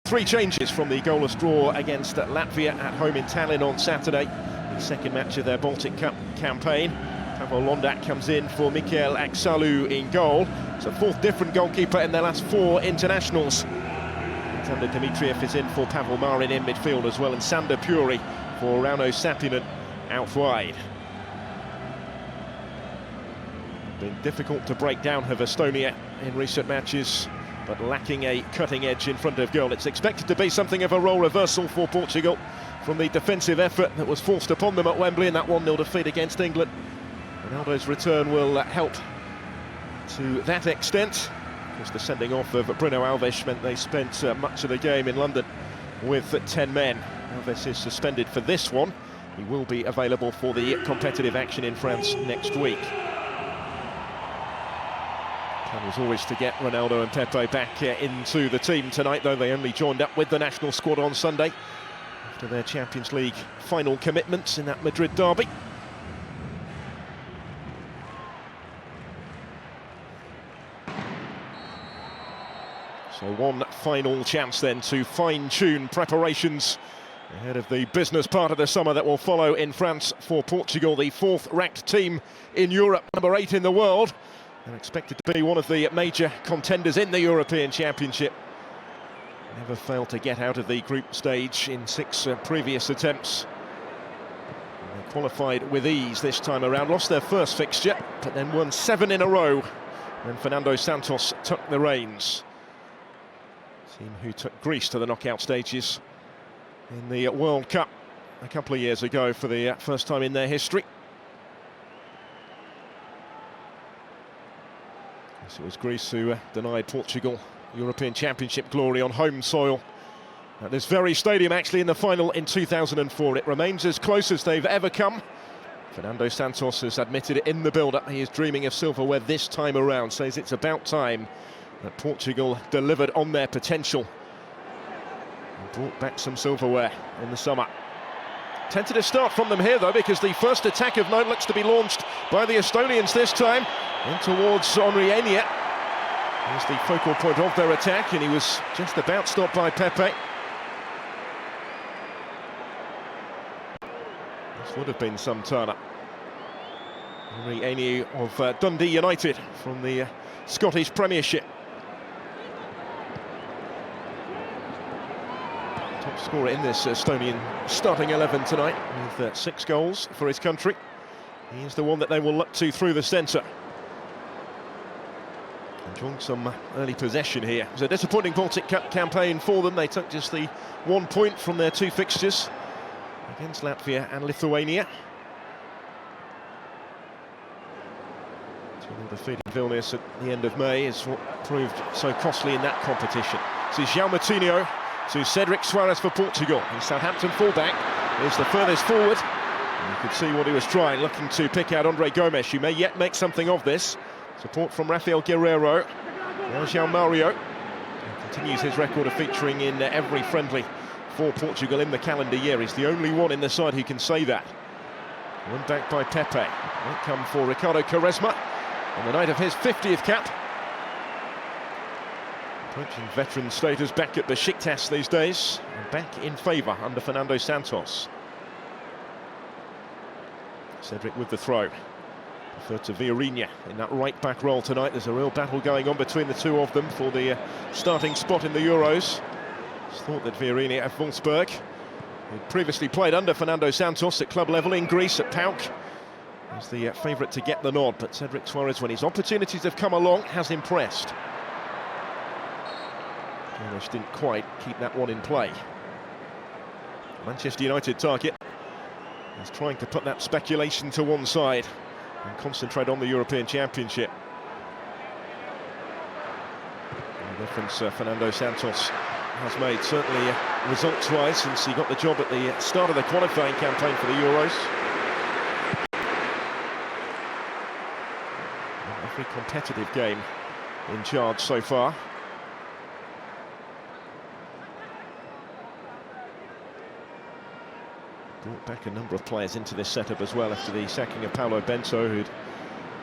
Three changes from the goalless draw against Latvia at home in Tallinn on Saturday, the second match of their Baltic Cup campaign. Pavel Londak comes in for Mikael Aksalu in goal. It's a fourth different goalkeeper in their last four internationals. Alexander Dmitriev is in for Pavel Marin in midfield as well, and Sander Puri for Rauno Sapinen out wide. Been difficult to break down of Estonia in recent matches, but lacking a cutting edge in front of goal. It's expected to be something of a role reversal for Portugal from the defensive effort that was forced upon them at Wembley in that 1-0 defeat against England. Ronaldo's return will help to that extent, because the sending off of Bruno Alves meant they spent much of the game in London with 10 men. Alves is suspended for this one. He will be available for the competitive action in France next week. Plan was always to get Ronaldo and Pepe back into the team tonight, though they only joined up with the national squad on Sunday after their Champions League final commitments in that Madrid derby. So one final chance then to fine-tune preparations ahead of the business part of the summer that will follow in France for Portugal, the fourth-ranked team in Europe, number 8 in the world. They're expected to be one of the major contenders in the European Championship. Never failed to get out of the group stage in 6 previous attempts. And they qualified with ease this time around, lost their first fixture, but then won 7 in a row. And Fernando Santos took the reins. Team who took Greece to the knockout stages in the World Cup a couple of years ago for the first time in their history. Yes, it was Greece who denied Portugal European Championship glory on home soil at this very stadium, actually, in the final in 2004. It remains as close as they've ever come. Fernando Santos has admitted it in the build-up. He is dreaming of silverware this time around, says it's about time that Portugal delivered on their potential and brought back some silverware in the summer. Tentative start from them here, though, because the first attack of note looks to be launched by the Estonians this time, in towards Henri Enya. He's the focal point of their attack, and he was just about stopped by Pepe. This would have been some turn-up. Henri Enya of Dundee United from the Scottish Premiership. Top scorer in this Estonian starting 11 tonight, with 6 goals for his country. He is the one that they will look to through the centre. Enjoying some early possession here. It was a disappointing Baltic Cup campaign for them. They took just the 1 point from their 2 fixtures against Latvia and Lithuania. 2-0 defeat in Vilnius at the end of May is what proved so costly in that competition. This is João Moutinho to Cedric Soares for Portugal. The Southampton fullback is the furthest forward. And you could see what he was trying, looking to pick out Andre Gomes, who may yet make something of this. Support from Rafael Guerreiro. Now João Mario. He continues his record of featuring in every friendly for Portugal in the calendar year. He's the only one in the side who can say that. One back by Pepe. Might come for Ricardo Quaresma on the night of his 50th cap. Approaching veteran status, back at Besiktas these days, and back in favour under Fernando Santos. Cedric with the throw. Preferred to Vieirinha in that right-back role tonight. There's a real battle going on between the two of them for the starting spot in the Euros. It's thought that Vieirinha at Wolfsburg, who'd previously played under Fernando Santos at club level in Greece at PAOK, is the favourite to get the nod. But Cedric Soares, when his opportunities have come along, has impressed. Gomes didn't quite keep that one in play. Manchester United target is trying to put that speculation to one side and concentrate on the European Championship. The difference Fernando Santos has made, certainly results-wise, since he got the job at the start of the qualifying campaign for the Euros. Every competitive game in charge so far. Brought back a number of players into this setup as well after the sacking of Paulo Bento, who'd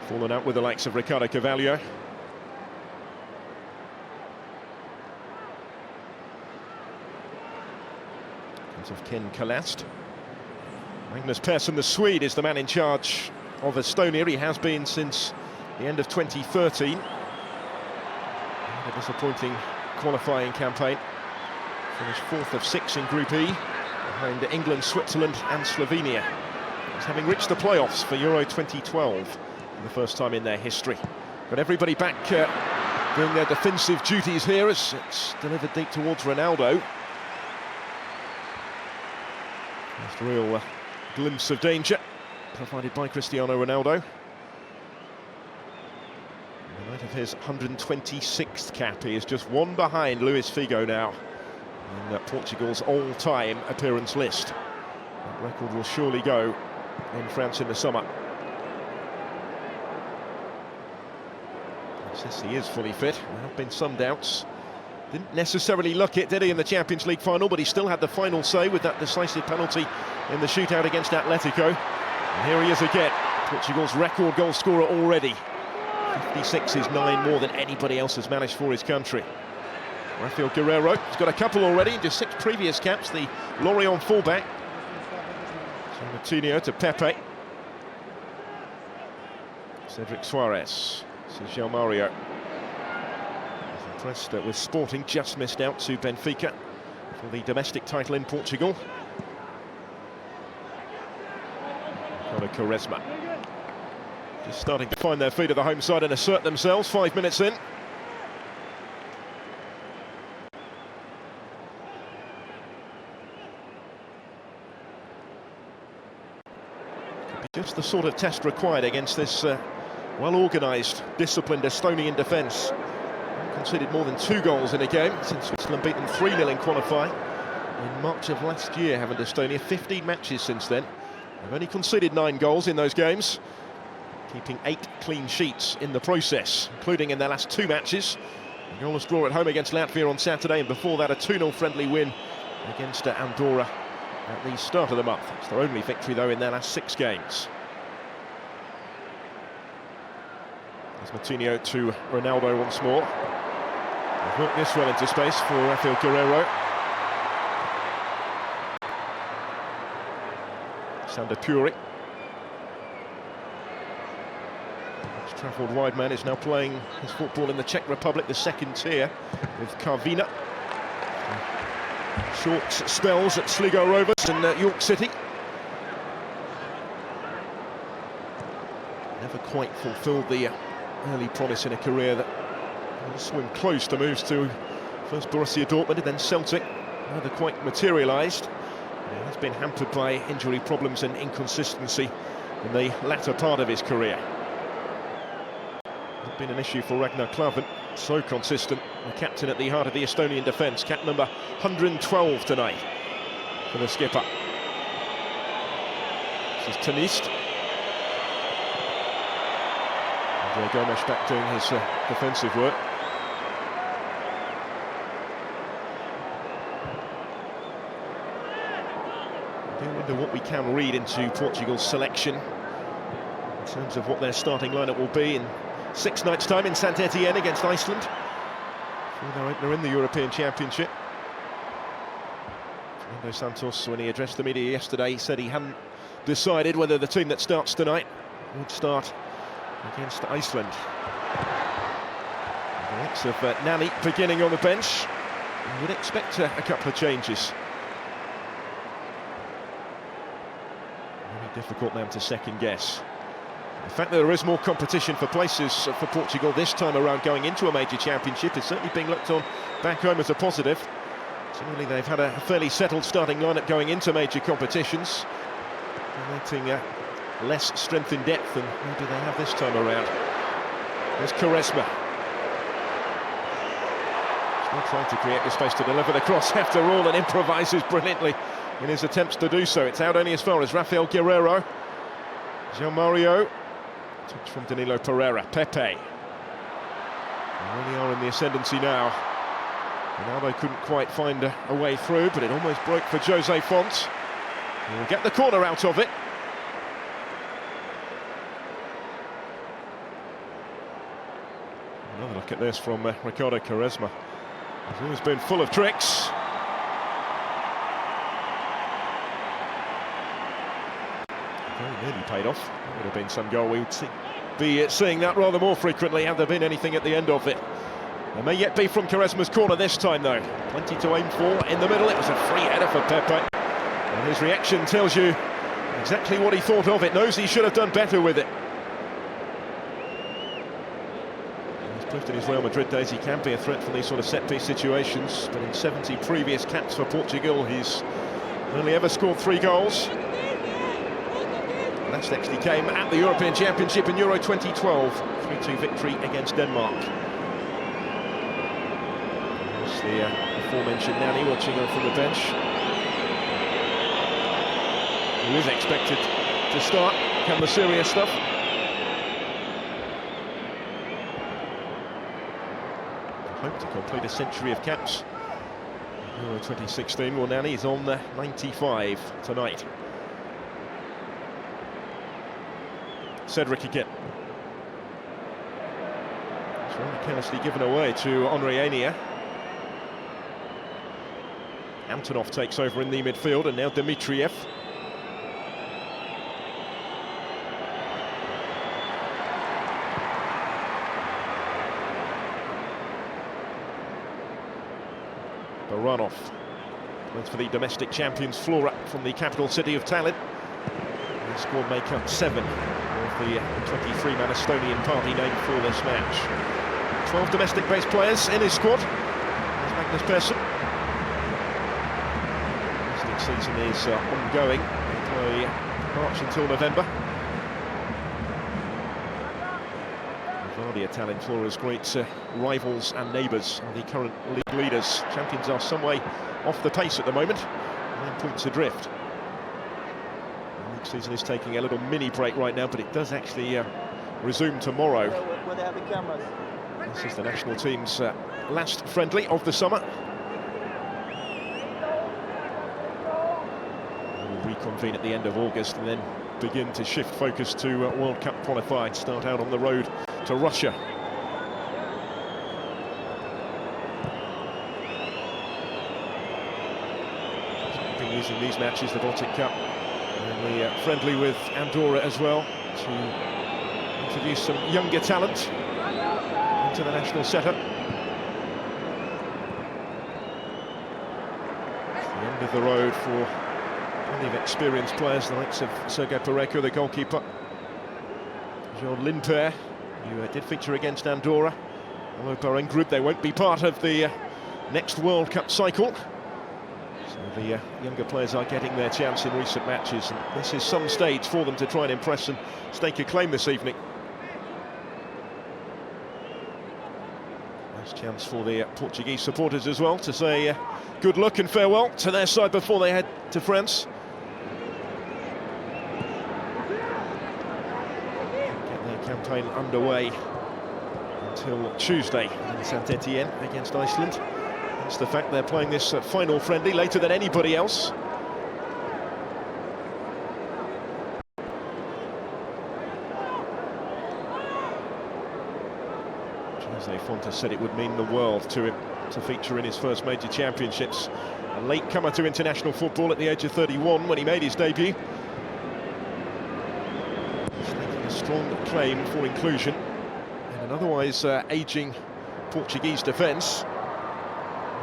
fallen out with the likes of Ricardo Carvalho. of Ken Kalast. Magnus Persson, the Swede, is the man in charge of Estonia. He has been since the end of 2013. A disappointing qualifying campaign. Finished 4th of 6 in Group E, behind England, Switzerland and Slovenia. It's having reached the playoffs for Euro 2012 for the first time in their history. Got everybody back doing their defensive duties here as it's delivered deep towards Ronaldo. First real glimpse of danger provided by Cristiano Ronaldo. In the light of his 126th cap, he is just one behind Luis Figo now in Portugal's all-time appearance list. That record will surely go in France in the summer. Says he is fully fit. There have been some doubts. Didn't necessarily look it, did he, in the Champions League final, but he still had the final say with that decisive penalty in the shootout against Atletico. And here he is again, Portugal's record goal scorer already. 56 is 9 more than anybody else has managed for his country. Rafael Guerreiro has got a couple already, just 6 previous caps, the Lorient fullback. So Moutinho to Pepe. Cedric Suarez. This is João Mario. He's impressed with Sporting, just missed out to Benfica for the domestic title in Portugal. Quaresma. Just starting to find their feet at the home side and assert themselves, 5 minutes in. Just the sort of test required against this well-organised, disciplined Estonian defence. Conceded more than 2 goals in a game since Switzerland beat them 3-0 in qualifying in March of last year, haven't Estonia? 15 matches since then. They've only conceded 9 goals in those games, keeping 8 clean sheets in the process, including in their last 2 matches. A goalless draw at home against Latvia on Saturday, and before that a 2-0 friendly win against Andorra at the start of the month. It's their only victory, though, in their last 6 games. There's Moutinho to Ronaldo once more. They've worked this well into space for Rafael Guerreiro. Sander Puri. He's travelled wide man, is now playing his football in the Czech Republic, the 2nd tier, with Karvina. Short spells at Sligo Rovers and York City. Never quite fulfilled the early promise in a career that will swim close to moves to first Borussia Dortmund and then Celtic. Never quite materialised. He has been hampered by injury problems and inconsistency in the latter part of his career. Not been an issue for Ragnar Klavan, so consistent, the captain at the heart of the Estonian defence, cap number 112 tonight for the skipper. This is Tanist. André Gomes back doing his defensive work. I do wonder what we can read into Portugal's selection in terms of what their starting lineup will be in 6 nights' time in Saint-Etienne against Iceland for their opener in the European Championship. Fernando Santos, when he addressed the media yesterday, said he hadn't decided whether the team that starts tonight would start against Iceland. The likes of Nani beginning on the bench. You would expect a couple of changes. Very difficult man to second guess. The fact that there is more competition for places for Portugal this time around going into a major championship is certainly being looked on back home as a positive. Generally they've had a fairly settled starting lineup going into major competitions, relating less strength in depth than maybe they have this time around. There's Quaresma. Still trying to create the space to deliver the cross after all, and improvises brilliantly in his attempts to do so. It's out only as far as Rafael Guerreiro. João Mario. Touch from Danilo Pereira. Pepe. They really are in the ascendancy now. Ronaldo couldn't quite find a way through, but it almost broke for Jose Font. He will get the corner out of it. Another look at this from Ricardo Quaresma. He's always been full of tricks. very nearly paid off. That would have been some goal. We would be seeing that rather more frequently had there been anything at the end of it. There may yet be from Quaresma's corner this time though. Plenty to aim for in the middle. It was a free header for Pepe. And his reaction tells you exactly what he thought of it. Knows he should have done better with it. He's proved in his Real Madrid days he can be a threat from these sort of set-piece situations. But in 70 previous caps for Portugal, he's only ever scored 3 goals. And that actually came at the European Championship in Euro 2012. 3-2 victory against Denmark. There's the aforementioned Nani watching on from the bench. Who is expected to start. Come the serious stuff. Hope to complete a century of caps. Euro 2016. Well, Nani's on 95 tonight. Cedric again. It's rather carelessly given away to Henri Ania. Antonov takes over in the midfield, and now Dimitriev. Baranov plays for the domestic champions Flora from the capital city of Tallinn. The squad make up 7 of the 23-man Estonian party named for this match. 12 domestic-based players in his squad. There's Magnus Persson. Domestic season is ongoing. They play March until November. Vardia Tallinn, Flora's great rivals and neighbours are the current league leaders. Champions are some way off the pace at the moment, 9 points adrift. The league season is taking a little mini break right now, but it does actually resume tomorrow. This is the national team's last friendly of the summer. They will reconvene at the end of August and then begin to shift focus to World Cup qualified, start out on the road to Russia. Been using these matches, the Baltic Cup and the friendly with Andorra as well, to introduce some younger talent into the national setup. It's the end of the road for plenty of experienced players, the likes of Sergei Pareko, the goalkeeper, Jean Lindper, who did feature against Andorra. Although Bahrain Group, they won't be part of the next World Cup cycle. So the younger players are getting their chance in recent matches, and this is some stage for them to try and impress and stake a claim this evening. Nice chance for the Portuguese supporters as well to say good luck and farewell to their side before they head to France. Campaign underway until Tuesday in Saint-Etienne against Iceland. That's the fact they're playing this final friendly later than anybody else. Jose Fontes said it would mean the world to him to feature in his first major championships. A late comer to international football at the age of 31 when he made his debut. Strong claim for inclusion in an otherwise ageing Portuguese defence.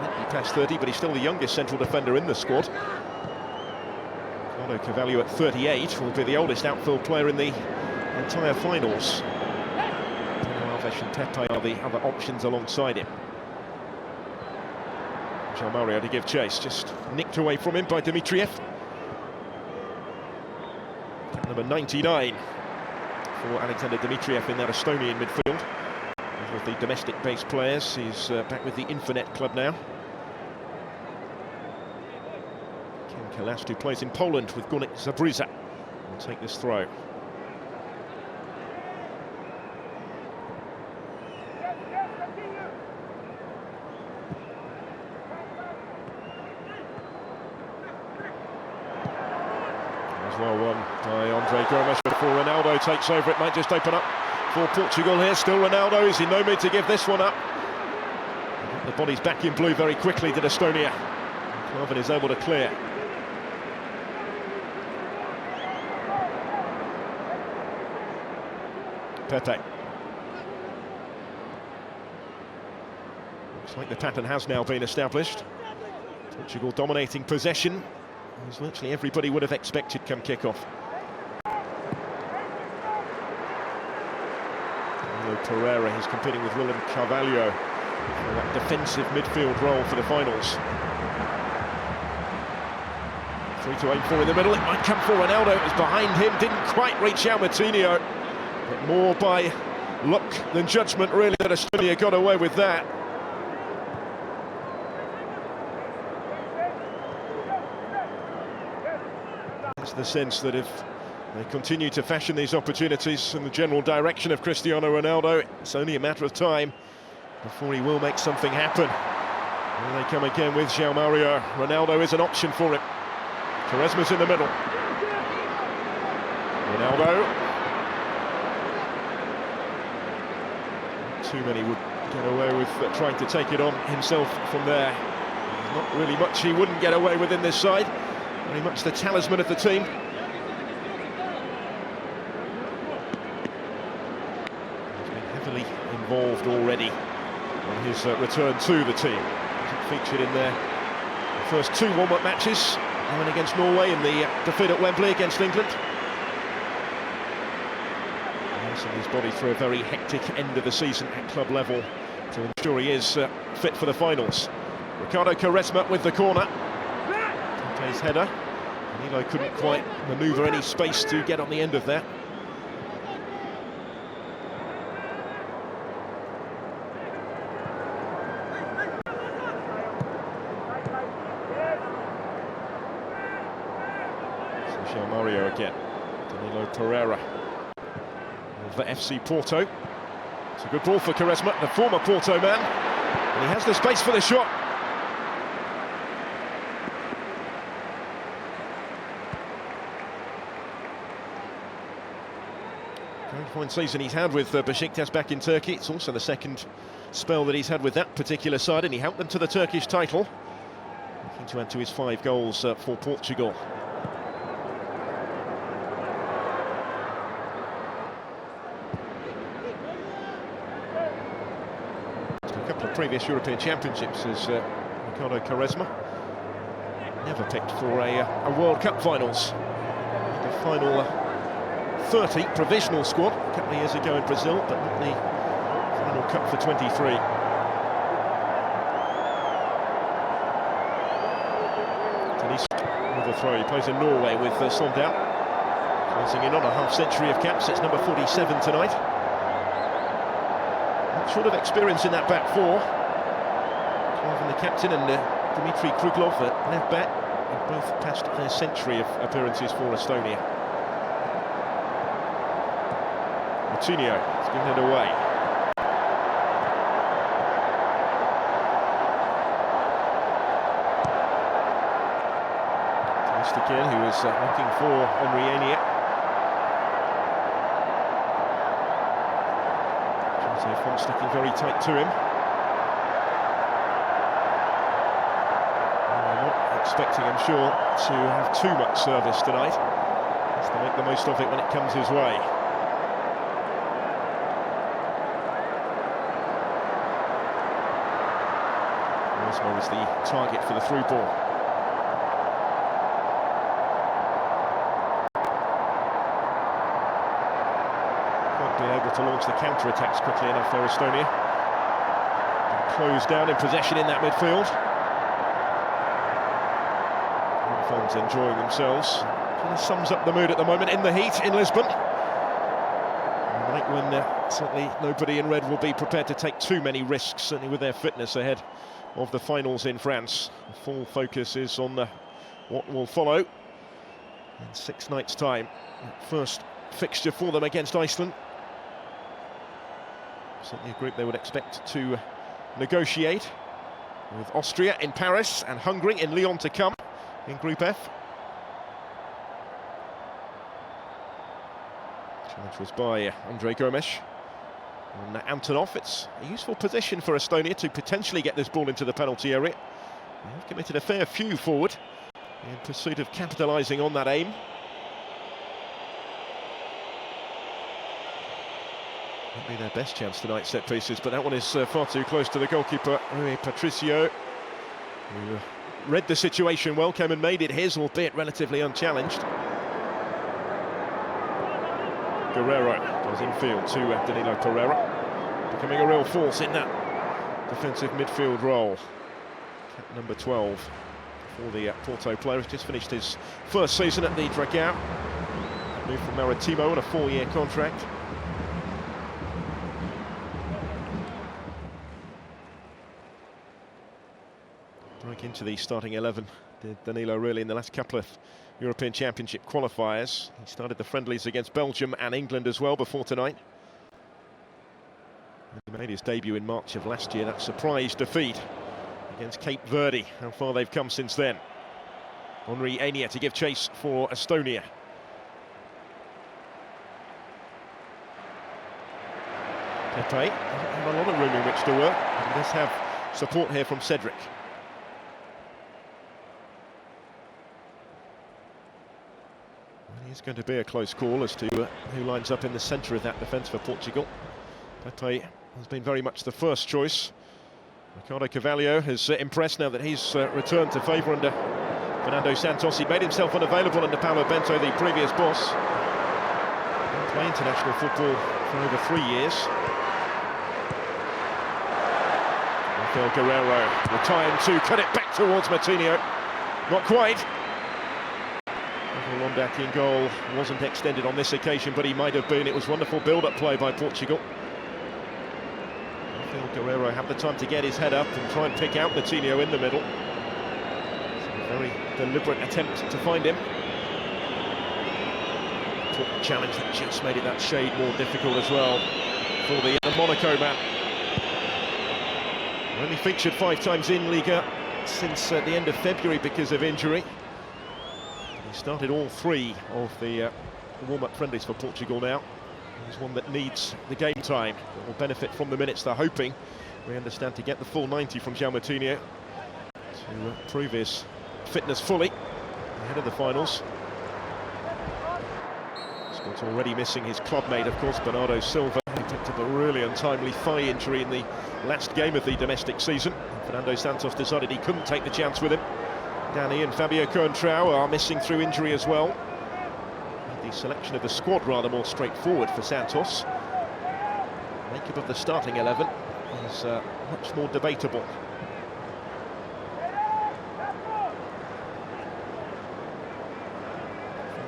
He passed 30, but he's still the youngest central defender in the squad. Ricardo Carvalho at 38 will be the oldest outfield player in the entire finals. Alves and Pepe are the other options alongside him. João Mario to give chase, just nicked away from him by Dimitriev. Number 99. For Alexander Dimitriev in that Estonian midfield. With the domestic-based players, he's back with the Infernet club now. Ken Kalast, who plays in Poland with Górnik Zabrze, will take this throw. Well won by Andre Gomes before Ronaldo takes over. It might just open up for Portugal here. Still Ronaldo is in no mood to give this one up. The body's back in blue very quickly to Estonia. Klavan is able to clear. Pepe. Looks like the pattern has now been established. Portugal dominating possession, as virtually everybody would have expected come kick-off. Pereira, he's competing with William Carvalho for that defensive midfield role for the finals. 3 to aim for in the middle, it might come for Ronaldo, it was behind him, didn't quite reach out Moutinho, but more by luck than judgment really that Estonia got away with that. It's the sense that if they continue to fashion these opportunities in the general direction of Cristiano Ronaldo, it's only a matter of time before he will make something happen. Here they come again with João Mario. Ronaldo is an option for him. Quaresma's in the middle. Ronaldo. Too many would get away with trying to take it on himself from there. There's not really much he wouldn't get away with in this side. Very much the talisman of the team. Involved already on his return to the team. Hasn't featured in their first 2 warm-up matches, one against Norway in the defeat at Wembley against England. Nursing his body through a very hectic end of the season at club level to ensure he is fit for the finals. Ricardo Quaresma with the corner. Pepe's header. Danilo couldn't quite manoeuvre any space to get on the end of that. João Mario again. Danilo Pereira of the FC Porto. It's a good ball for Quaresma, the former Porto man. And he has the space for the shot. Very fine season he's had with Besiktas back in Turkey. It's also the second spell that he's had with that particular side, and he helped them to the Turkish title. Looking to add to his 5 goals for Portugal. A couple of previous European Championships as Ricardo Quaresma. Never picked for a World Cup finals. The final 30 provisional squad a couple of years ago in Brazil, but not the final cup for 23. With a throw, he plays in Norway with Sondal. Closing in on a half-century of caps, it's number 47 tonight. Not short of experience in that back four. Even the captain and Dmitry Kruglov at left back have both passed their century of appearances for Estonia. Moutinho has given it away. Again, who is looking for Henry Ania. Jose Font sticking very tight to him. We're not expecting, I'm sure, to have too much service tonight. Has to make the most of it when it comes his way. Quaresma is the target for the through ball. Being able to launch the counter-attacks quickly enough for Estonia. And close down in possession in that midfield. Fans enjoying themselves. Kind of sums up the mood at the moment in the heat in Lisbon. A night when certainly nobody in red will be prepared to take too many risks, certainly with their fitness ahead of the finals in France. The full focus is on what will follow in 6 nights' time. First fixture for them against Iceland. Certainly a group they would expect to negotiate, with Austria in Paris and Hungary in Lyon to come in Group F. Challenge was by Andre Gomes on Antonov. It's a useful position for Estonia to potentially get this ball into the penalty area. They've committed a fair few forward in pursuit of capitalising on that aim. Might be their best chance tonight, set pieces, but that one is far too close to the goalkeeper, Rui Patricio, who read the situation well, came and made it his, albeit relatively unchallenged. Guerrero goes infield to Danilo Pereira, becoming a real force in that defensive midfield role. Cap number 12 for the Porto player, who's just finished his first season at the Dragão. Moved from Maritimo on a 4-year contract. Broke into the starting 11, did Danilo really in the last couple of European Championship qualifiers. He started the friendlies against Belgium and England as well before tonight. He made his debut in March of last year, that surprise defeat against Cape Verde. How far they've come since then. Henri Ania to give chase for Estonia. Pepe doesn't have a lot of room in which to work. He does have support here from Cedric. It's going to be a close call as to who lines up in the centre of that defence for Portugal. Pepe has been very much the first choice. Ricardo Carvalho has impressed now that he's returned to favour under Fernando Santos. He made himself unavailable under Paulo Bento, the previous boss. Didn't play international football for over 3 years. Rafael Guerrero with time to cut it back towards Martinho. Not quite. Londak in goal, wasn't extended on this occasion, but he might have been. It was wonderful build-up play by Portugal. Rafael Guerrero had the time to get his head up and try and pick out Martinho in the middle. It's a very deliberate attempt to find him. Challenge that just made it that shade more difficult as well for the Monaco man. Only featured 5 times in Liga since the end of February because of injury. He started all 3 of the warm-up friendlies for Portugal now. He's one that needs the game time, that will benefit from the minutes they're hoping, we understand, to get the full 90 from João Martinho to prove his fitness fully ahead of the finals. Scott's already missing his clubmate, of course, Bernardo Silva, who picked up a really untimely thigh injury in the last game of the domestic season. Fernando Santos decided he couldn't take the chance with him. Danny and Fabio Coentrão are missing through injury as well. The selection of the squad rather more straightforward for Santos. Makeup of the starting 11 is much more debatable.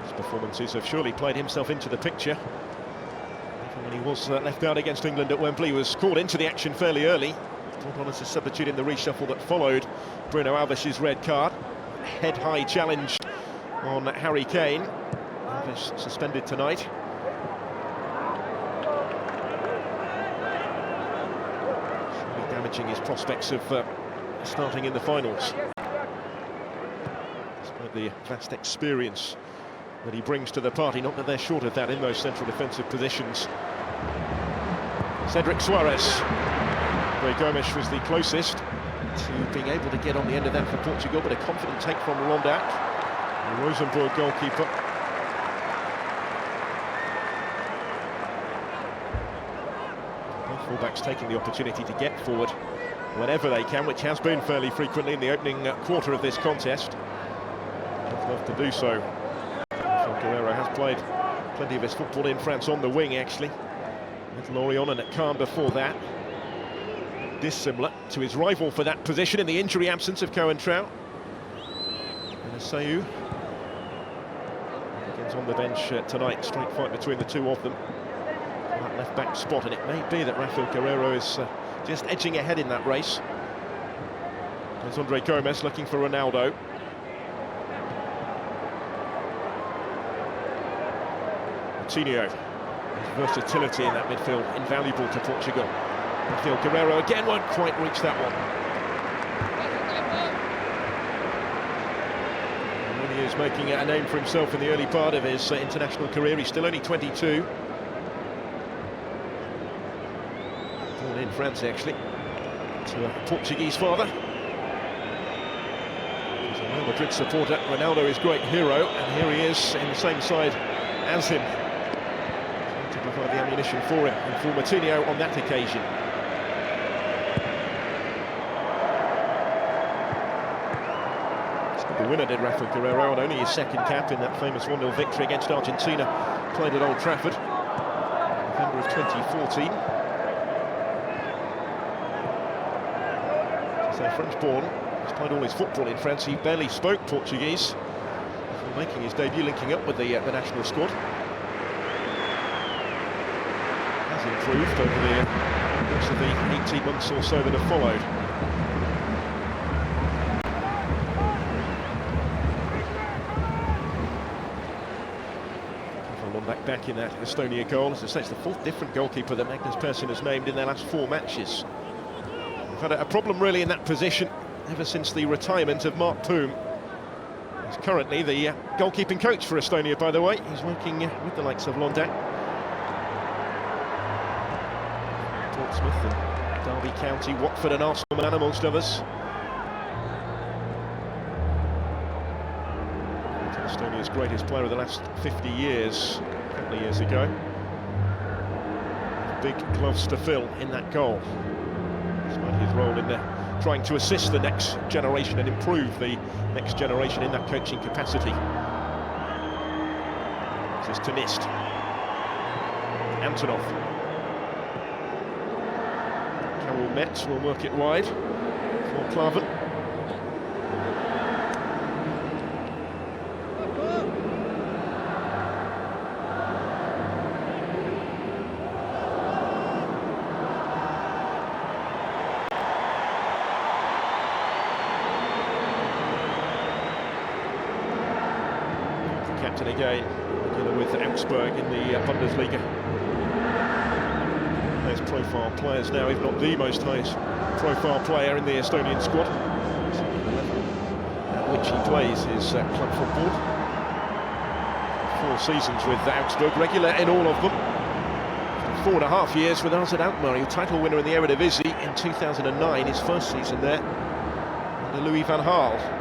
His performances have surely played himself into the picture. Even when he was left out against England at Wembley, he was called into the action fairly early. Brought on as a substitute in the reshuffle that followed Bruno Alves' red card. Head-high challenge on Harry Kane. Alves suspended tonight. Surely damaging his prospects of starting in the finals. Despite the vast experience that he brings to the party, not that they're short of that in those central defensive positions. Cedric Soares. Gomes was the closest to being able to get on the end of that for Portugal, but a confident take from Londak, the Rosenborg goalkeeper. Both fullbacks taking the opportunity to get forward whenever they can, which has been fairly frequently in the opening quarter of this contest. I'd love to do so. Guerrero has played plenty of his football in France on the wing, actually, with Lorient and at Caen before that. Dissimilar to his rival for that position in the injury absence of Coentrão. And Aseu begins on the bench tonight. Straight fight between the two of them for that left-back spot, and it may be that Rafael Guerrero is just edging ahead in that race. There's Andre Gomes looking for Ronaldo. Martinho, his versatility in that midfield invaluable to Portugal. Rafael Guerrero again won't quite reach that one. And when he is making a name for himself in the early part of his international career, he's still only 22. Born in France, actually, to a Portuguese father. He's a Real Madrid supporter. Ronaldo is great hero, and here he is in the same side as him, to supplied the ammunition for him, and for Martinho on that occasion. The winner did Rafael Guerreiro, and only his second cap in that famous 1-0 victory against Argentina, played at Old Trafford, November of 2014. So French-born, he's played all his football in France. He barely spoke Portuguese before making his debut, linking up with the national squad. Has improved over the course of the 18 months or so that have followed. Back in that Estonia goal. As I say, it's the fourth different goalkeeper that Magnus Persson has named in their last 4 matches. We've had a problem really in that position ever since the retirement of Mark Poom. He's currently the goalkeeping coach for Estonia, by the way. He's working with the likes of Londak, Portsmouth and Derby County, Watford and Arsenal, amongst others. Estonia's greatest player of the last 50 years, a couple of years ago. Big gloves to fill in that goal. Despite his role in trying to assist the next generation and improve the next generation in that coaching capacity. This is to Nist. Antonov. Karol Metz will work it wide for Klavan. Captain again, together with Augsburg in the Bundesliga. There's profile players now, if not the most highest profile player in the Estonian squad. At which he plays his club football. 4 seasons with Augsburg, regular in all of them. 4.5 years with us at Alkmaar, he was title winner in the Eredivisie in 2009, his first season there, under Louis van Gaal.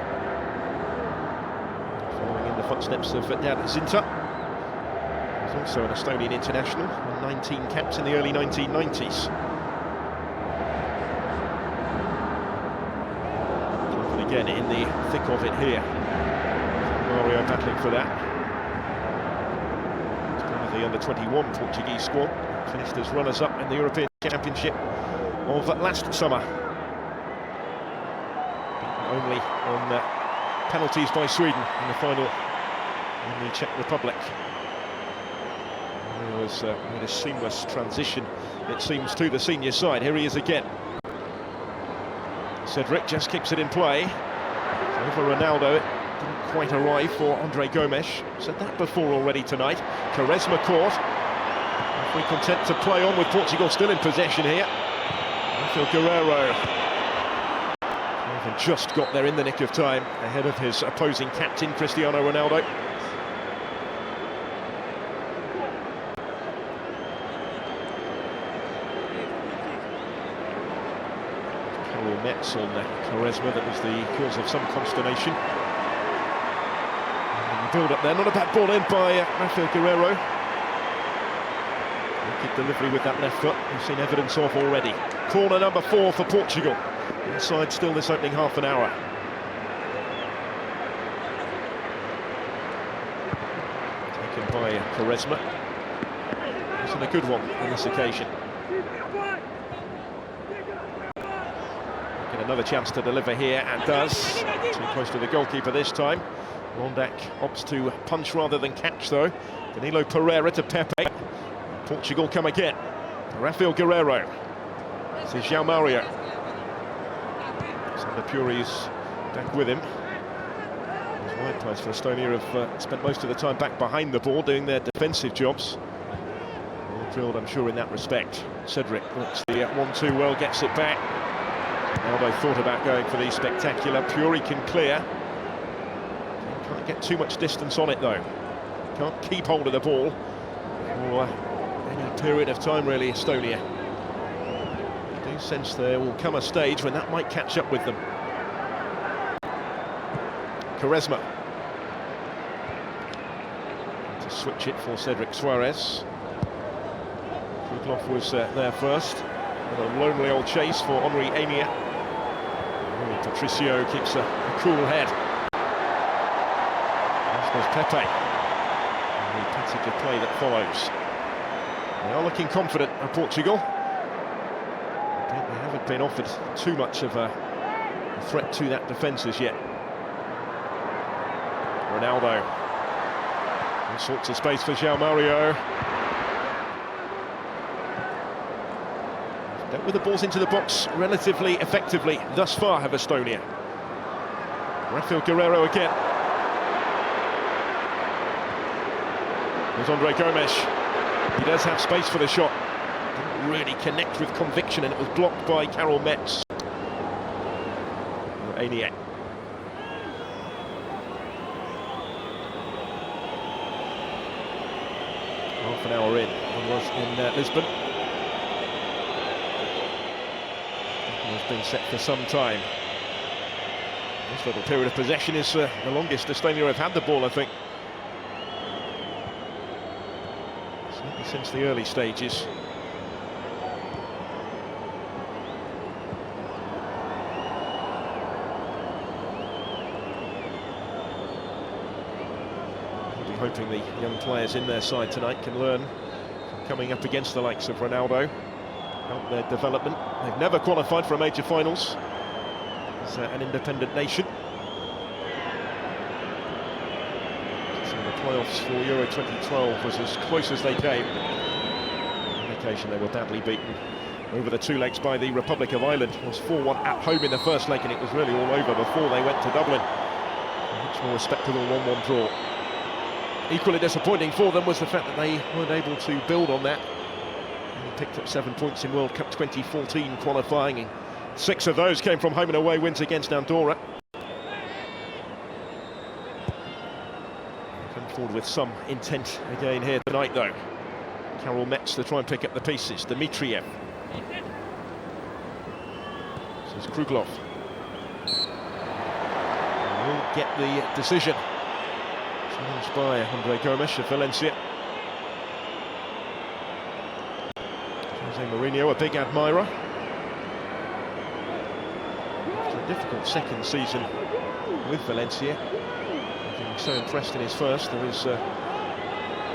Footsteps of Dad Zinta. He's also an Estonian international, 19 caps in the early 1990s. And again in the thick of it here. Mario battling for that. He's part of the under-21 Portuguese squad. Finished as runners-up in the European Championship of last summer. Beaten only on penalties by Sweden in the final in the Czech Republic. It was a seamless transition, it seems, to the senior side. Here he is again. Cedric just keeps it in play. Over Ronaldo, it didn't quite arrive for Andre Gomes. Said that before already tonight. Quaresma caught. If we content to play on with Portugal still in possession here. Rafael Guerreiro. Just got there in the nick of time, ahead of his opposing captain, Cristiano Ronaldo. Karol Metz on Quaresma, that was the cause of some consternation. And the build-up there, not a bad ball in by Rafael Guerreiro. Wicked delivery with that left foot, we've seen evidence of already. Corner number 4 for Portugal. Inside still this opening half an hour. Taken by Quaresma. Isn't a good one on this occasion. Get another chance to deliver here, and does. Too close to the goalkeeper this time. Londak opts to punch rather than catch though. Danilo Pereira to Pepe. Portugal come again. Rafael Guerreiro. This is João Mario. Sander Puri's back with him. Those wide players for Estonia have spent most of the time back behind the ball doing their defensive jobs. Well drilled, I'm sure, in that respect. Cedric lets the 1-2 well, gets it back. Ronaldo thought about going for the spectacular. Puri can clear. Can't get too much distance on it though. Can't keep hold of the ball for any period of time really, Estonia. I do sense there will come a stage when that might catch up with them. Quaresma to switch it for Cedric Suarez. Krugloff was there first. And a lonely old chase for Henri Aignier. Patricio keeps a cool head. There's Pepe. And the passage of play that follows. They are looking confident at Portugal. They haven't been offered too much of a threat to that defence as yet. Ronaldo. All sorts of space for João Mario. Dealt with the balls into the box relatively effectively thus far, have Estonia. Rafael Guerreiro again. There's Andre Gomes. He does have space for the shot. Didn't really connect with conviction, and it was blocked by Karel Metz. Aignier. Half an hour in, it was in Lisbon. Has been set for some time. This little period of possession is the longest Estonia have had the ball, I think. Certainly since the early stages. I'll be hoping the young players in their side tonight can learn from coming up against the likes of Ronaldo. Help their development. They've never qualified for a major finals as an independent nation. So the playoffs for Euro 2012 was as close as they came. On occasion they were badly beaten over the two legs by the Republic of Ireland. It was 4-1 at home in the first leg, and it was really all over before they went to Dublin. A much more respectable 1-1 draw. Equally disappointing for them was the fact that they weren't able to build on that. They picked up 7 points in World Cup 2014 qualifying, and 6 of those came from home and away wins against Andorra. Come forward with some intent again here tonight though. Karel Metz to try and pick up the pieces. Dmitriev. This is Krugloff. Will get the decision. Challenged by Andre Gomes of Valencia. Jose Mourinho, a big admirer. After a difficult second season with Valencia, being so impressed in his first, there is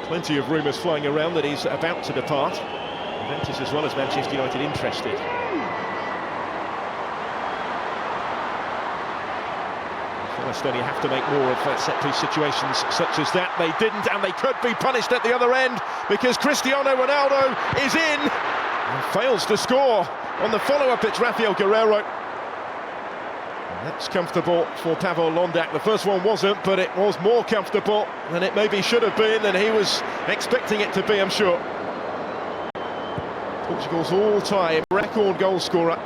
plenty of rumours flying around that he's about to depart. Juventus as well as Manchester United interested. Estonia have to make more of set-piece situations such as that. They didn't, and they could be punished at the other end because Cristiano Ronaldo is in and fails to score. On the follow-up, it's Rafael Guerreiro. And that's comfortable for Pavel Londak. The first one wasn't, but it was more comfortable than it maybe should have been, than he was expecting it to be, I'm sure. Portugal's all-time record goal scorer,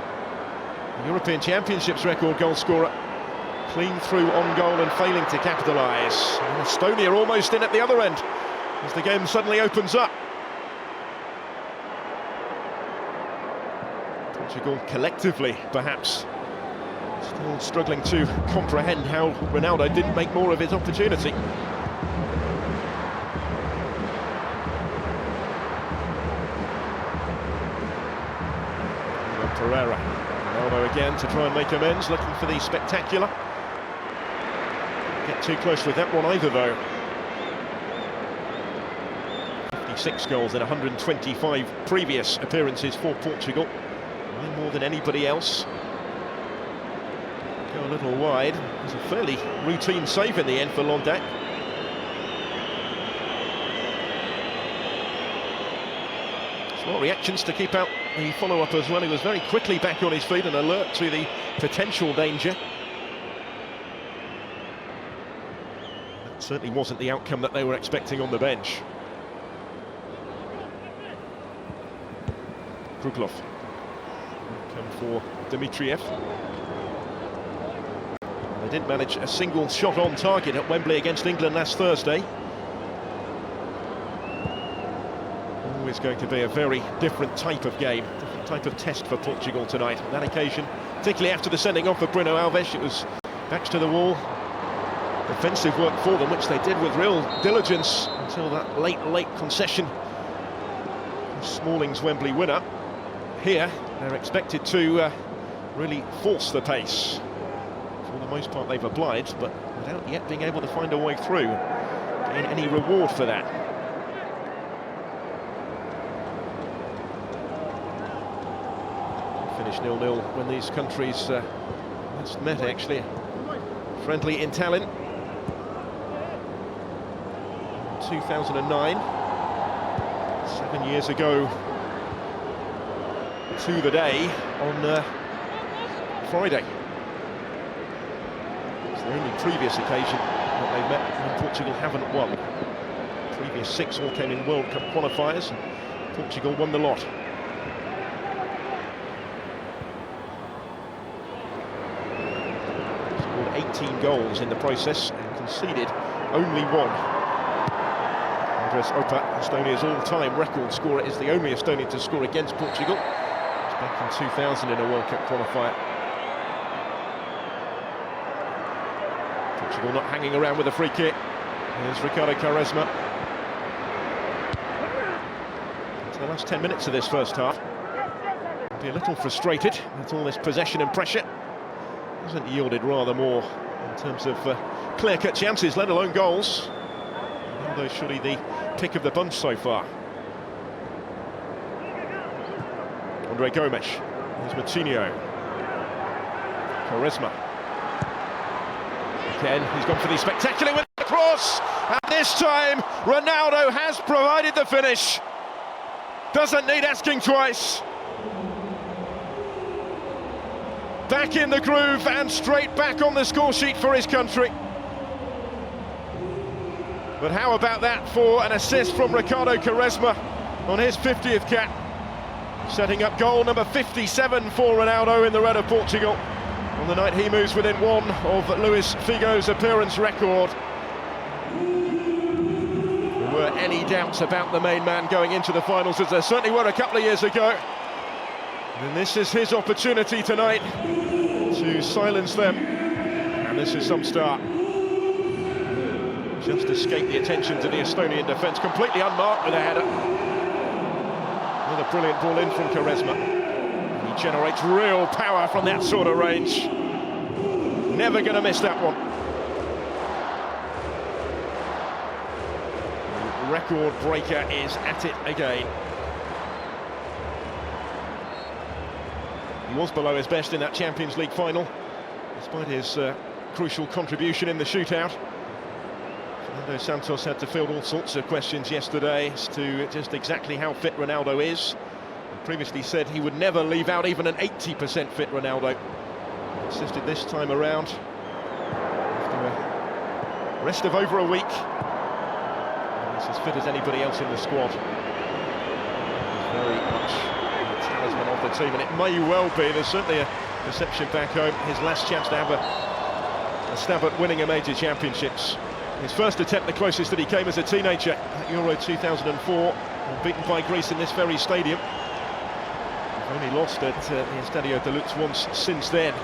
the European Championships record goal scorer. Clean through on goal and failing to capitalise. And Estonia almost in at the other end as the game suddenly opens up. Portugal collectively, perhaps, still struggling to comprehend how Ronaldo didn't make more of his opportunity. Pereira. Ronaldo again to try and make amends, looking for the spectacular. Get too close with that one either though. 56 goals in 125 previous appearances for Portugal. 9 more than anybody else. Go a little wide. It was a fairly routine save in the end for Londak. Smart reactions to keep out the follow-up as well. He was very quickly back on his feet and alert to the potential danger. That certainly wasn't the outcome that they were expecting on the bench. Krugloff. Come for Dmitriev. They didn't manage a single shot on target at Wembley against England last Thursday. Always going to be a very different type of game, different type of test for Portugal tonight. On that occasion, particularly after the sending off of Bruno Alves, it was backs to the wall. Defensive work for them, which they did with real diligence until that late concession Smalling's Wembley winner. Here, they're expected to really force the pace. For the most part, they've obliged, but without yet being able to find a way through, gain any reward for that. Finished 0-0 when these countries last met, actually. Friendly in Tallinn. 2009. 7 years ago to the day on Friday. It's the only previous occasion that they've met when Portugal haven't won. The previous 6 all came in World Cup qualifiers, and Portugal won the lot. Scored 18 goals in the process and conceded only 1. Andres Opa, Estonia's all-time record scorer, is the only Estonian to score against Portugal. It's back in 2000 in a World Cup qualifier. Portugal not hanging around with a free kick. Here's Ricardo Quaresma. Into the last 10 minutes of this first half. Be a little frustrated with all this possession and pressure. Hasn't yielded rather more in terms of clear-cut chances, let alone goals. Although surely the pick of the bunch so far. Andre Gomes. Here's Moutinho. Quaresma. Again, he's gone for the spectacular with the cross, and this time Ronaldo has provided the finish. Doesn't need asking twice. Back in the groove and straight back on the score sheet for his country. But how about that for an assist from Ricardo Quaresma on his 50th cap, setting up goal number 57 for Ronaldo in the red of Portugal on the night he moves within 1 of Luis Figo's appearance record. There were any doubts about the main man going into the finals, as there certainly were a couple of years ago. And this is his opportunity tonight to silence them, and this is some start. Just escaped the attention to the Estonian defence, completely unmarked with a header. Another brilliant ball in from Quaresma. He generates real power from that sort of range. Never going to miss that one. The record breaker is at it again. He was below his best in that Champions League final, despite his crucial contribution in the shootout. Fernando Santos had to field all sorts of questions yesterday as to just exactly how fit Ronaldo is. He previously said he would never leave out even an 80% fit Ronaldo. Insisted this time around, after a rest of over a week, he's as fit as anybody else in the squad. He's very much the talisman of the team, and it may well be, there's certainly a perception back home, his last chance to have a stab at winning a major championships. His first attempt, the closest that he came as a teenager at Euro 2004, beaten by Greece in this very stadium. They've only lost at the Estadio de Luz once since then.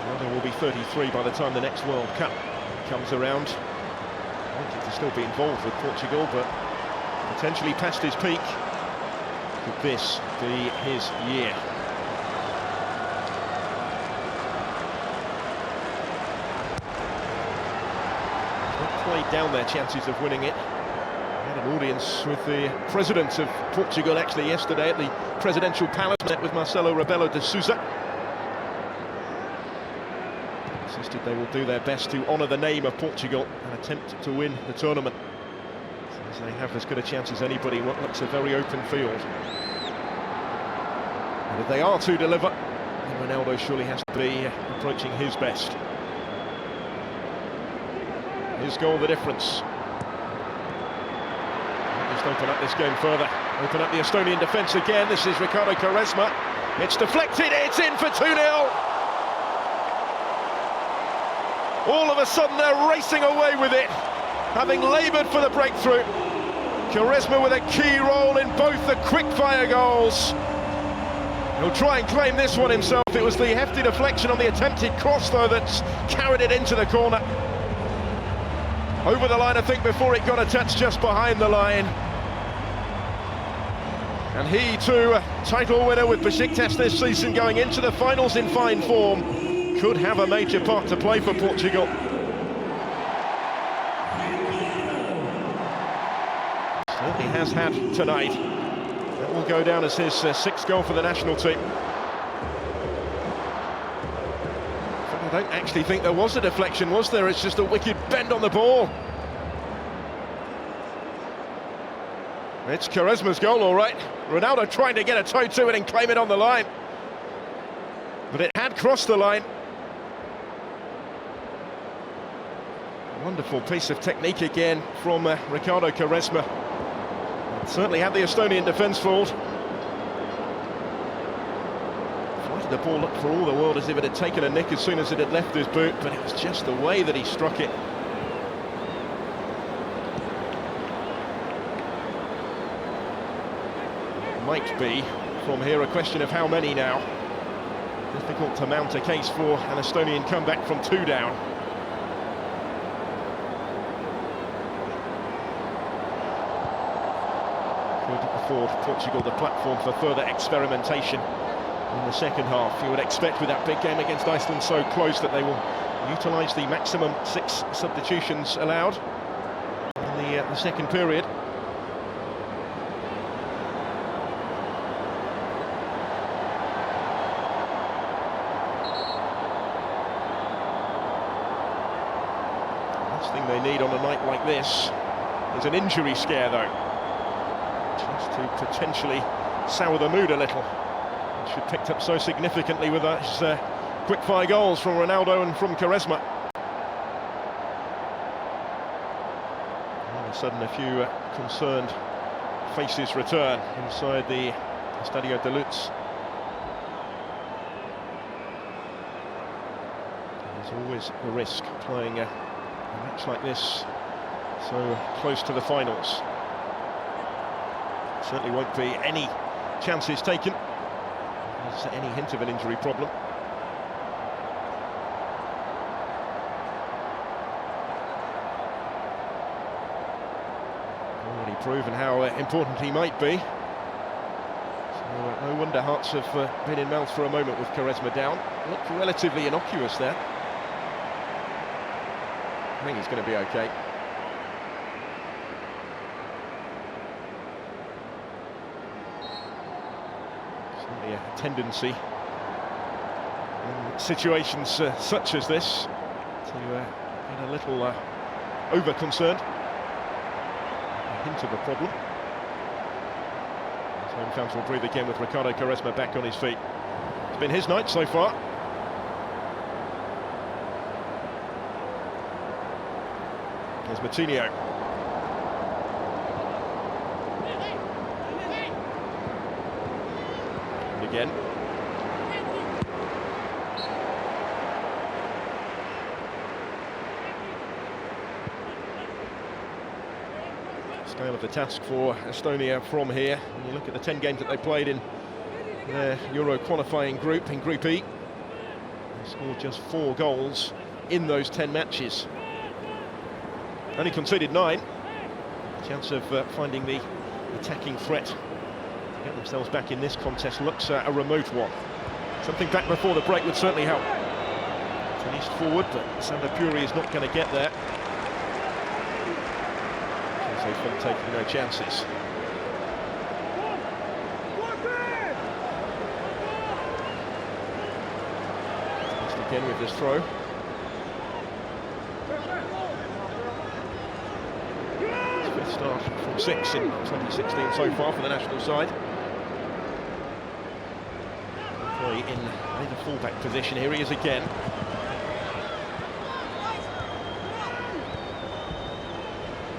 Ronaldo will be 33 by the time the next World Cup comes around. Likely to still be involved with Portugal, but potentially past his peak. Could this be his year? Played down their chances of winning it. Had an audience with the president of Portugal actually yesterday at the presidential palace, met with Marcelo Rebelo de Sousa. Insisted they will do their best to honour the name of Portugal and attempt to win the tournament, as they have as good a chance as anybody in what looks a very open field. And if they are to deliver, then Ronaldo surely has to be approaching his best. His goal, the difference. Just open up this game further. Open up the Estonian defence again. This is Ricardo Quaresma. It's deflected, it's in for 2-0. All of a sudden they're racing away with it, having laboured for the breakthrough. Quaresma with a key role in both the quick-fire goals. He'll try and claim this one himself. It was the hefty deflection on the attempted cross, though, that's carried it into the corner. Over the line, I think, before it got a touch just behind the line. And he too, title winner with Besiktas this season, going into the finals in fine form, could have a major part to play for Portugal. Certainly has had tonight. That will go down as his sixth goal for the national team. I don't actually think there was a deflection, was there? It's just a wicked bend on the ball. It's Quaresma's goal, all right. Ronaldo trying to get a toe to it and claim it on the line. But it had crossed the line. Wonderful piece of technique again from Ricardo Quaresma. It certainly had the Estonian defence fooled. Flighted the ball up for all the world as if it had taken a nick as soon as it had left his boot, but it was just the way that he struck it. Might be, from here, a question of how many now. Difficult to mount a case for an Estonian comeback from 2 down. Could afford Portugal the platform for further experimentation in the second half. You would expect with that big game against Iceland so close that they will utilise the maximum 6 substitutions allowed in the second period. Thing they need on a night like this is an injury scare, though, just to potentially sour the mood a little. It should picked up so significantly with those quick-fire goals from Ronaldo and from Quaresma. All of a sudden, a few concerned faces return inside the Estadio de Luz. There's always a risk playing a match like this so close to the finals. Certainly won't be any chances taken. There's any hint of an injury problem. Already proven how important he might be. So no wonder hearts have been in mouth for a moment with Quaresma down. Looked relatively innocuous there. I think he's going to be okay. Certainly a tendency in situations such as this to get a little over-concerned. A hint of a problem. His home fans will breathe again with Ricardo Quaresma back on his feet. It's been his night so far. There's Matinho. And again. Scale of the task for Estonia from here. When you look at the 10 games that they played in their Euro qualifying group, in Group E, they scored just 4 goals in those 10 matches. Only conceded 9. Chance of finding the attacking threat to get themselves back in this contest looks a remote one. Something back before the break would certainly help. Finished forward, but Sander Puri is not going to get there. Jose Font taking no chances. Just again with this throw. Start from 6 in 2016 so far for the national side. Play in the fullback position. Here he is again.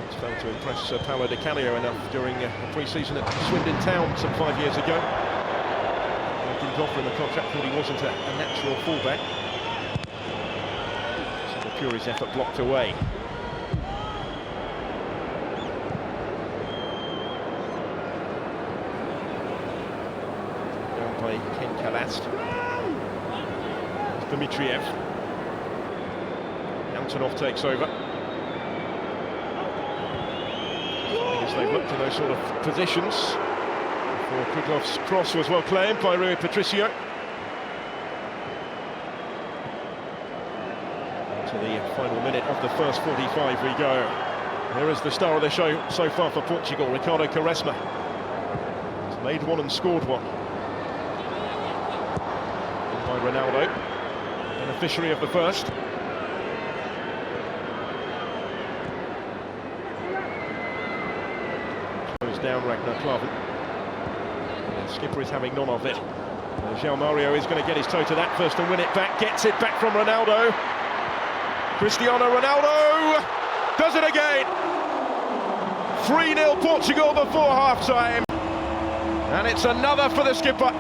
It's failed to impress Paolo Di Canio enough during a pre-season at Swindon Town some 5 years ago. They didn't offer him a contract, thought he wasn't a natural fullback. So the Puri's effort blocked away. By Ken Kalast. Dmitriev. Antonov takes over. as they've looked in those sort of positions. Before Kudlov's cross was well claimed by Rui Patricio. To the final minute of the first 45 we go. Here is the star of the show so far for Portugal, Ricardo Quaresma. He's made one and scored one. By Ronaldo, beneficiary of the first. Goes down Ragnar Klavan. The skipper is having none of it. João Mario is going to get his toe to that first and win it back. Gets it back from Ronaldo. Cristiano Ronaldo does it again. 3-0 Portugal before half-time. And it's another for the skipper.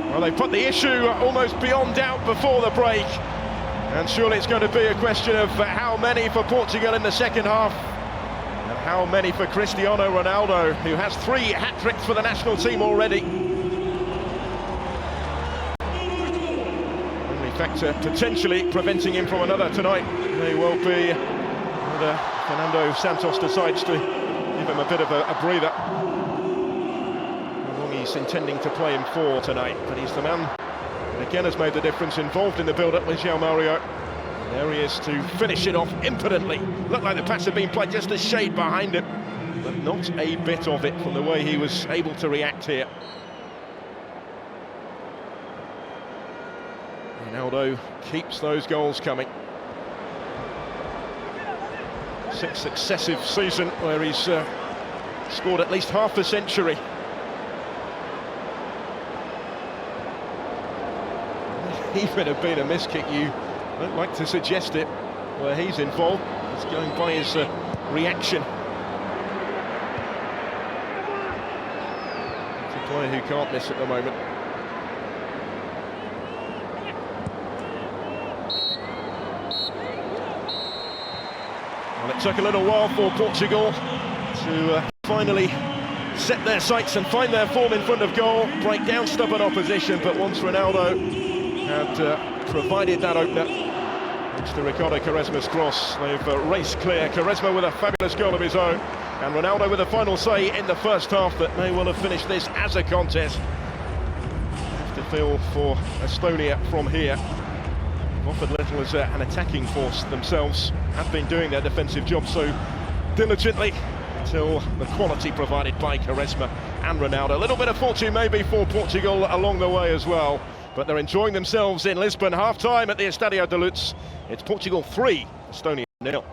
Well, they put the issue almost beyond doubt before the break. And surely it's going to be a question of how many for Portugal in the second half. And how many for Cristiano Ronaldo, who has 3 hat-tricks for the national team already. Only factor potentially preventing him from another tonight may well be whether Fernando Santos decides to give him a bit of a breather. He's intending to play him for tonight, but he's the man that again has made the difference, involved in the build-up with João Mario. There he is to finish it off impotently. Looked like the pass had been played just a shade behind him, but not a bit of it from the way he was able to react here. Ronaldo keeps those goals coming. 6th successive season where he's scored at least half a century. Even have been a miss kick, you don't like to suggest it where he's involved. He's going by his reaction. It's a player who can't miss at the moment. Well, it took a little while for Portugal to finally set their sights and find their form in front of goal, break down stubborn opposition, but once Ronaldo had provided that opener, thanks to Ricardo Quaresma's cross, they've raced clear. Quaresma with a fabulous goal of his own, and Ronaldo with a final say in the first half that may well have finished this as a contest. Have to feel for Estonia from here. They've offered little as an attacking force themselves, have been doing their defensive job so diligently until the quality provided by Quaresma and Ronaldo. A little bit of fortune maybe for Portugal along the way as well. But they're enjoying themselves in Lisbon. Half-time at the Estadio de Luz. It's Portugal 3, Estonia 0.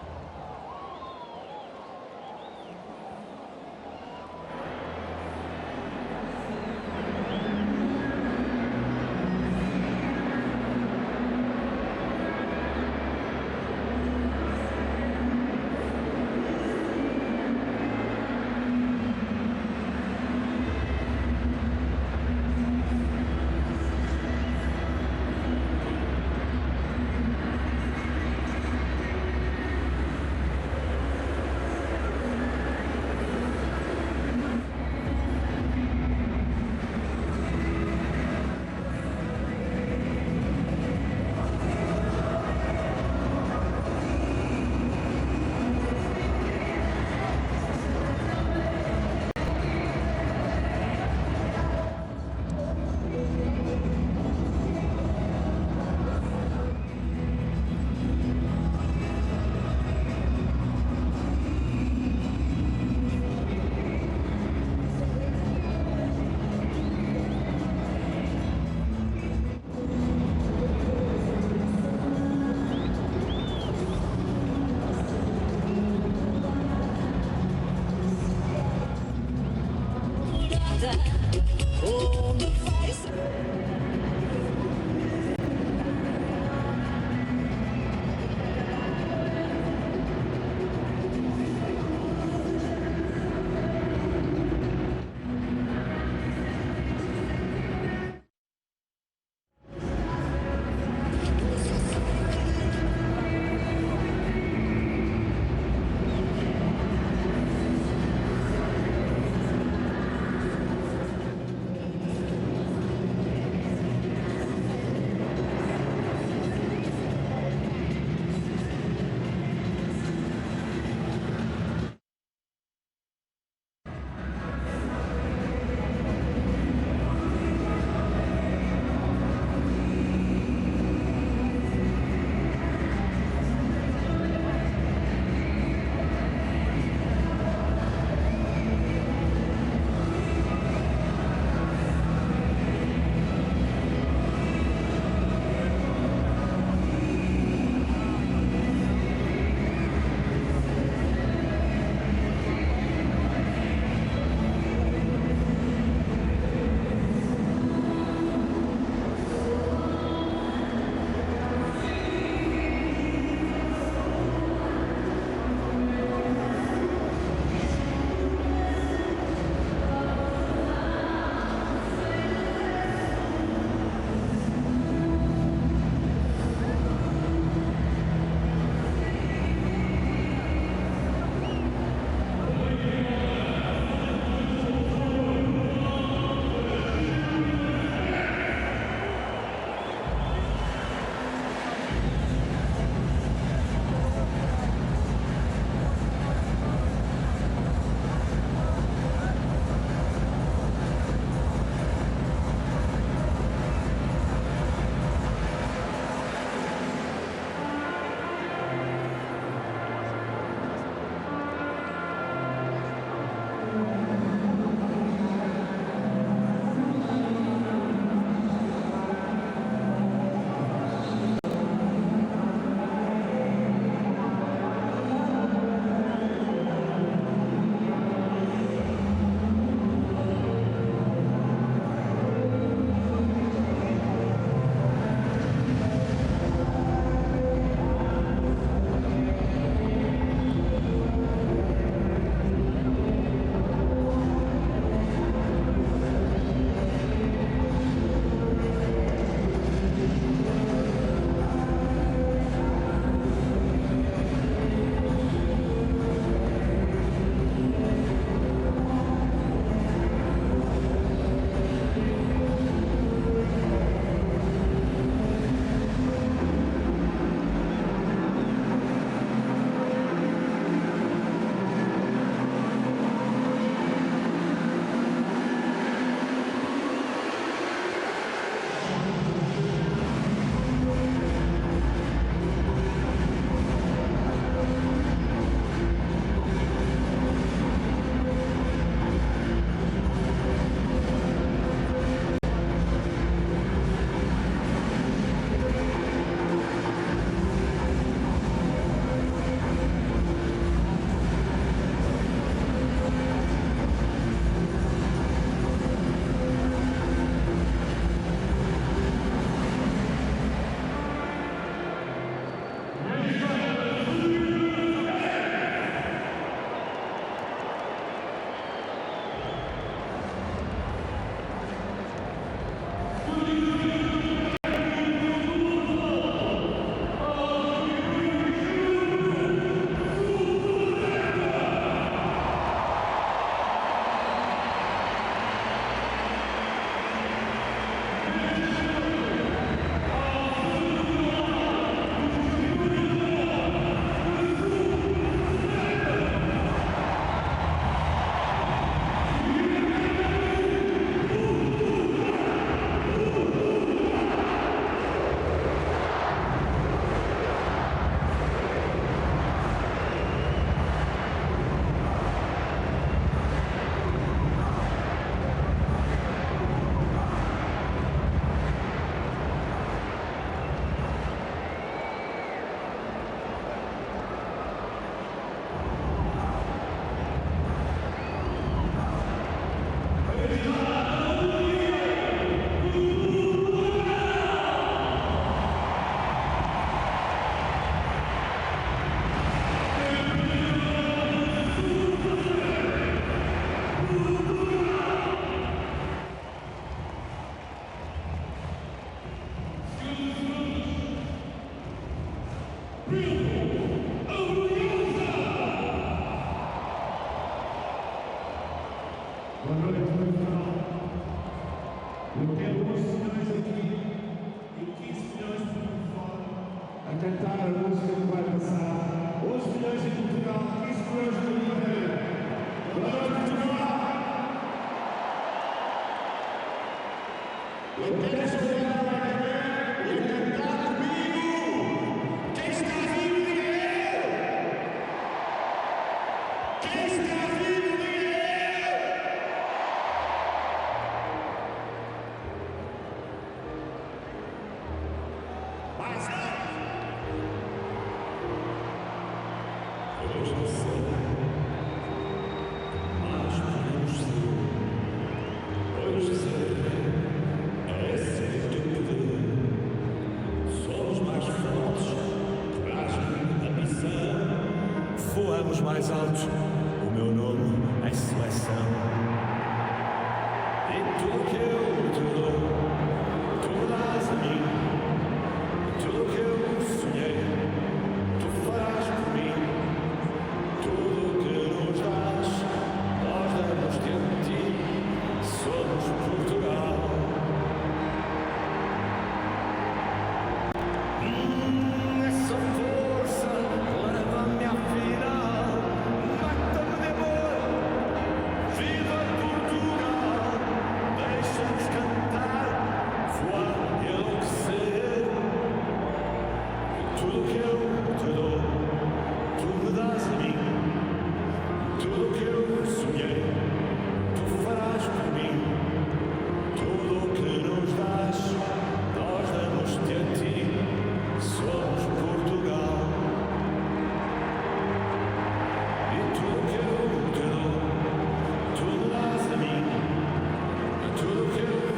Boa noite, eu tenho 11 milhões aqui e 15 milhões por fora a cantar a música que vai passar. 11 milhões em Portugal, 15 milhões no Rio de Janeiro. Boa noite, Portugal! Eu quero esperar e cantar comigo. Quem está vivo, diga eu! Quem está vivo, diga eu! Mais alto! Hoje não sei, mas não sei. Hoje sei. Esse é o poder. Somos mais fortes, traz-me a missão. Voamos mais alto, o meu nome é seleção. E tudo que eu te dou, tu dás a mim. Tudo que eu sonhei, tu farás por mim. Tudo que nos dás, nós damos ter de ti. Somos Portugal. Essa força leva-me à final. Mata-me de amor. Viva Portugal. Deixa-nos cantar, voar e enlouquecer. Tudo que eu te dou, tu me dás a mim. Tudo que eu sonhei, tu farás por mim. Tudo que nos dás, nós damos-te a ti. Somos Portugal. E tudo que eu te dou, tu me dás a mim. E tudo que eu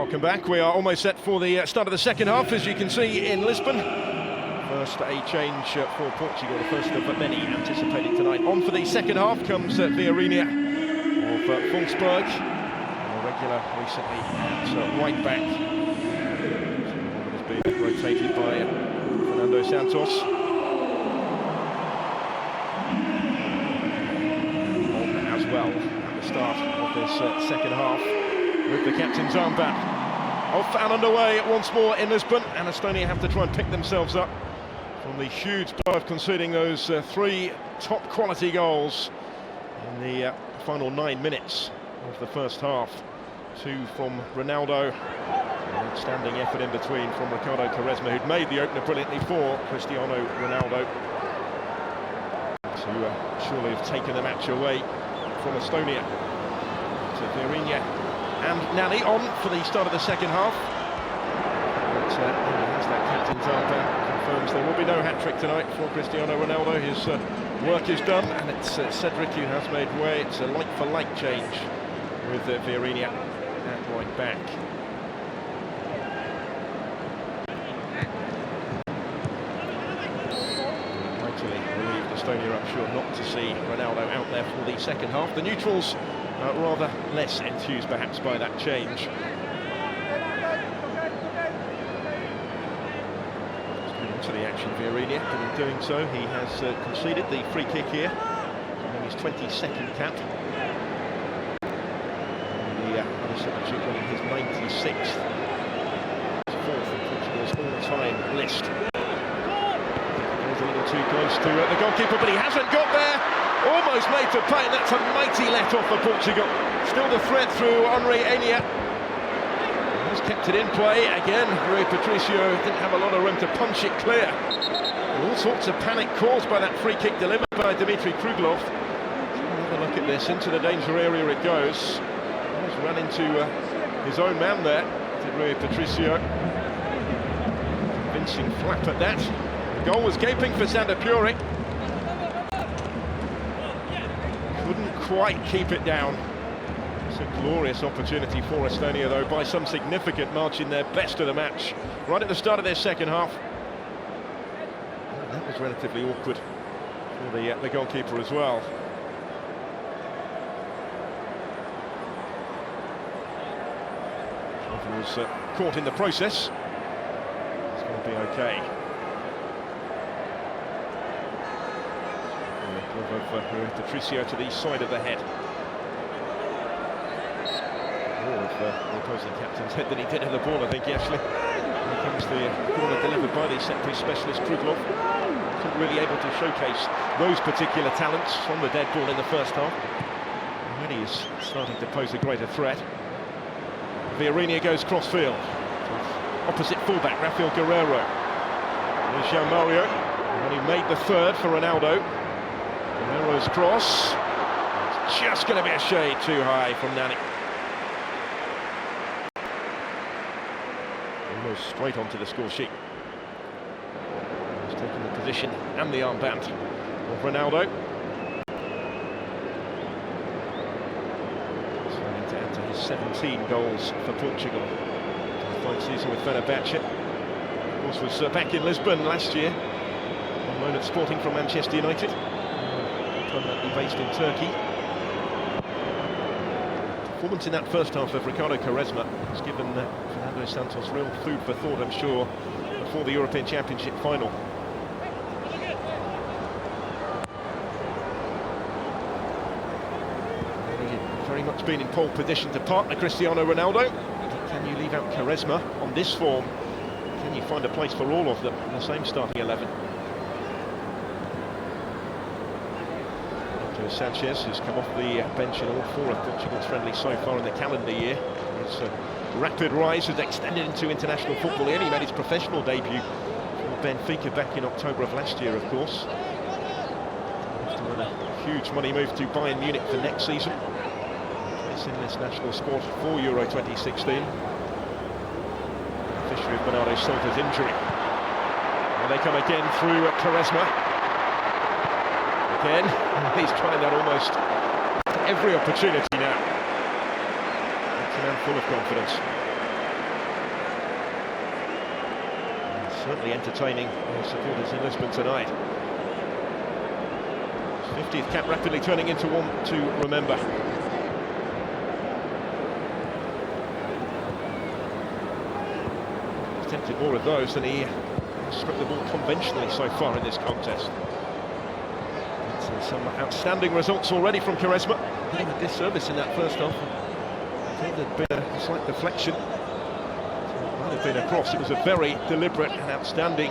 Welcome back. We are almost set for the start of the second half, as you can see in Lisbon. First a change for Portugal, the first of many anticipated tonight. On for the second half comes Vieirinha of Wolfsburg, a regular recently at right back. Has been rotated by Fernando Santos. On as well at the start of this second half, with the captain's armband. Off and underway once more in Lisbon, and Estonia have to try and pick themselves up from the huge blow of conceding those three top quality goals in the final 9 minutes of the first half. Two from Ronaldo, an outstanding effort in between from Ricardo Quaresma, who'd made the opener brilliantly for Cristiano Ronaldo, to surely have taken the match away from Estonia. To Vieirinha and Nani on for the start of the second half. But as that captain's armband confirms, there will be no hat-trick tonight for Cristiano Ronaldo. His work is done, and it's Cedric who has made way. It's a like-for-like change with Vieirinha at right back. Mightily relieved Estonia, I'm sure, not to see Ronaldo out there for the second half. The neutrals rather less enthused perhaps by that change. Into the action, Vieirinha, but in doing so he has conceded the free kick here, on his 22nd cap. The other substitute winning his 96th, fourth in Portugal's all-time list. Goes a little too close to the goalkeeper, but he hasn't got there. Almost made to pay, and that's a mighty let-off for Portugal. Still the threat through Henri Enya. He's kept it in play. Again, Rui Patricio didn't have a lot of room to punch it clear. All sorts of panic caused by that free kick delivered by Dmitry Kruglov. Have a look at this, into the danger area it goes. He's run into his own man there, did Rui Patricio. Convincing flap at that. The goal was gaping for Sander Puric. Couldn't quite keep it down. It's a glorious opportunity for Estonia, though, by some significant margin, their best of the match, right at the start of their second half. And that was relatively awkward for the goalkeeper as well. He was caught in the process. It's going to be okay. Of Patricio to the side of the head. More of the opposing captain's head than he did in the ball, I think, actually. Here comes the corner delivered by the set-piece specialist Kruglov. Wasn't really able to showcase those particular talents on the dead ball in the first half. Already is starting to pose a greater threat. Vieirinha goes cross-field. Opposite fullback, Rafael Guerreiro. There's Jean Mario, and he made the third for Ronaldo. Guerreiro's cross. It's just going to be a shade too high from Nani. Almost straight onto the score sheet. He's taking the position and the armband of Ronaldo. Starting to enter his 17 goals for Portugal. The fine season with Fenerbahce. Of course, was back in Lisbon last year, on loan at Sporting from Manchester United. Permanently based in Turkey. Performance in that first half of Ricardo Quaresma has given Fernando Santos real food for thought, I'm sure, before the European Championship final. Very much been in pole position to partner Cristiano Ronaldo. Can you leave out Quaresma on this form? Can you find a place for all of them in the same starting 11? Sanchez, who's come off the bench in all four of Portugal's friendlies so far in the calendar year. His rapid rise has extended into international football. He only made his professional debut for Benfica back in October of last year, of course. After a huge money move to Bayern Munich for next season. Place in this national squad for Euro 2016. Beneficiary of Bernardo Silva's injury. And they come again through Quaresma. Again, he's trying that almost every opportunity now. It's a man full of confidence. certainly entertaining supporters in Lisbon tonight. 50th cap rapidly turning into one to remember. He's attempted more of those than he struck the ball conventionally so far in this contest. Some outstanding results already from Quaresma. A bit of a disservice in that first half. I think there'd been a slight deflection. It might have been a cross. It was a very deliberate and outstanding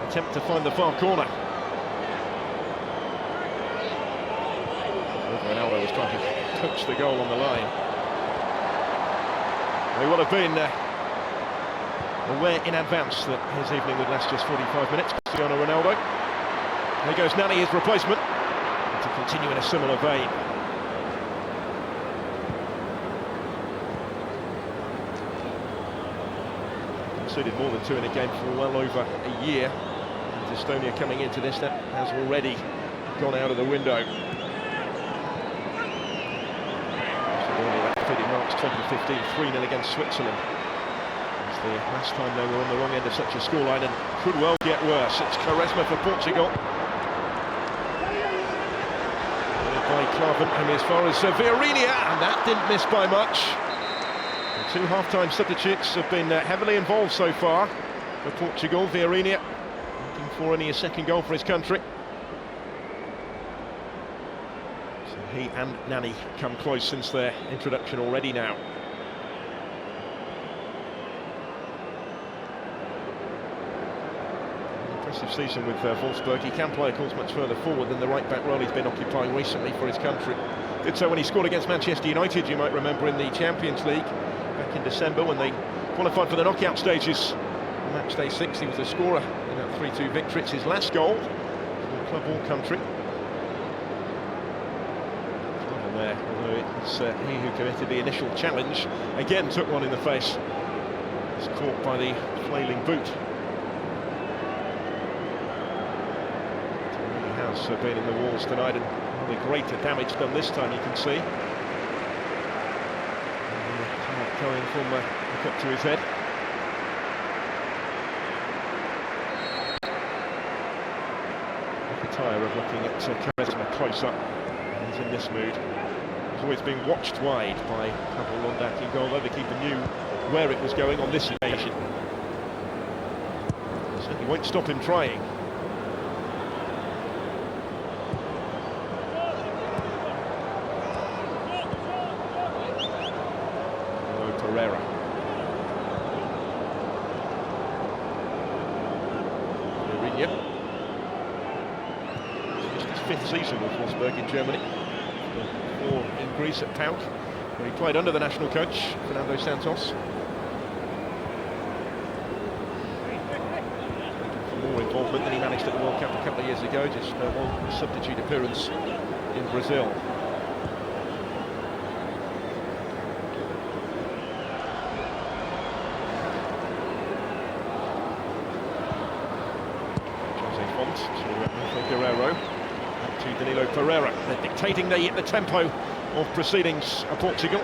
attempt to find the far corner. Ronaldo was trying to coach the goal on the line. They will have been aware in advance that his evening would last just 45 minutes. Cristiano Ronaldo. There goes Nani, his replacement, to continue in a similar vein. Conceded more than 2 in a game for well over a year. And Estonia coming into this, that has already gone out of the window. In March 2015, 3-0 against Switzerland. It's the last time they were on the wrong end of such a scoreline, and could well get worse. It's Quaresma for Portugal. By Klavan, and as far as Vieirinha, and that didn't miss by much. The 2 half-time substitutes have been heavily involved so far for Portugal. Vieirinha looking for only a second goal for his country. He and Nani come close since their introduction already now. An impressive season with Wolfsburg. He can play, of course, much further forward than the right-back role he's been occupying recently for his country. Did so when he scored against Manchester United, you might remember, in the Champions League back in December when they qualified for the knockout stages. On match day 6, he was a scorer in that 3-2 victory. It's his last goal for the club all-country. There, although it was he who committed the initial challenge, again took one in the face. He's caught by the flailing boot. It really has been in the walls tonight, and the greater damage done this time, you can see. Going from back up to his head. The tire of looking at Quaresma close up. He's in this mood. He's always been watched wide by Pavel Londaki goal, though the keeper knew where it was going on this occasion. Certainly won't stop him trying. Pereira. Vieirinha. Just his 5th season with Wolfsburg in Germany. 4 in Greece at PAOK, where he played under the national coach, Fernando Santos. For more involvement than he managed at the World Cup a couple of years ago, just one substitute appearance in Brazil. Guerrero to Danilo Pereira. They're dictating the tempo of proceedings of Portugal.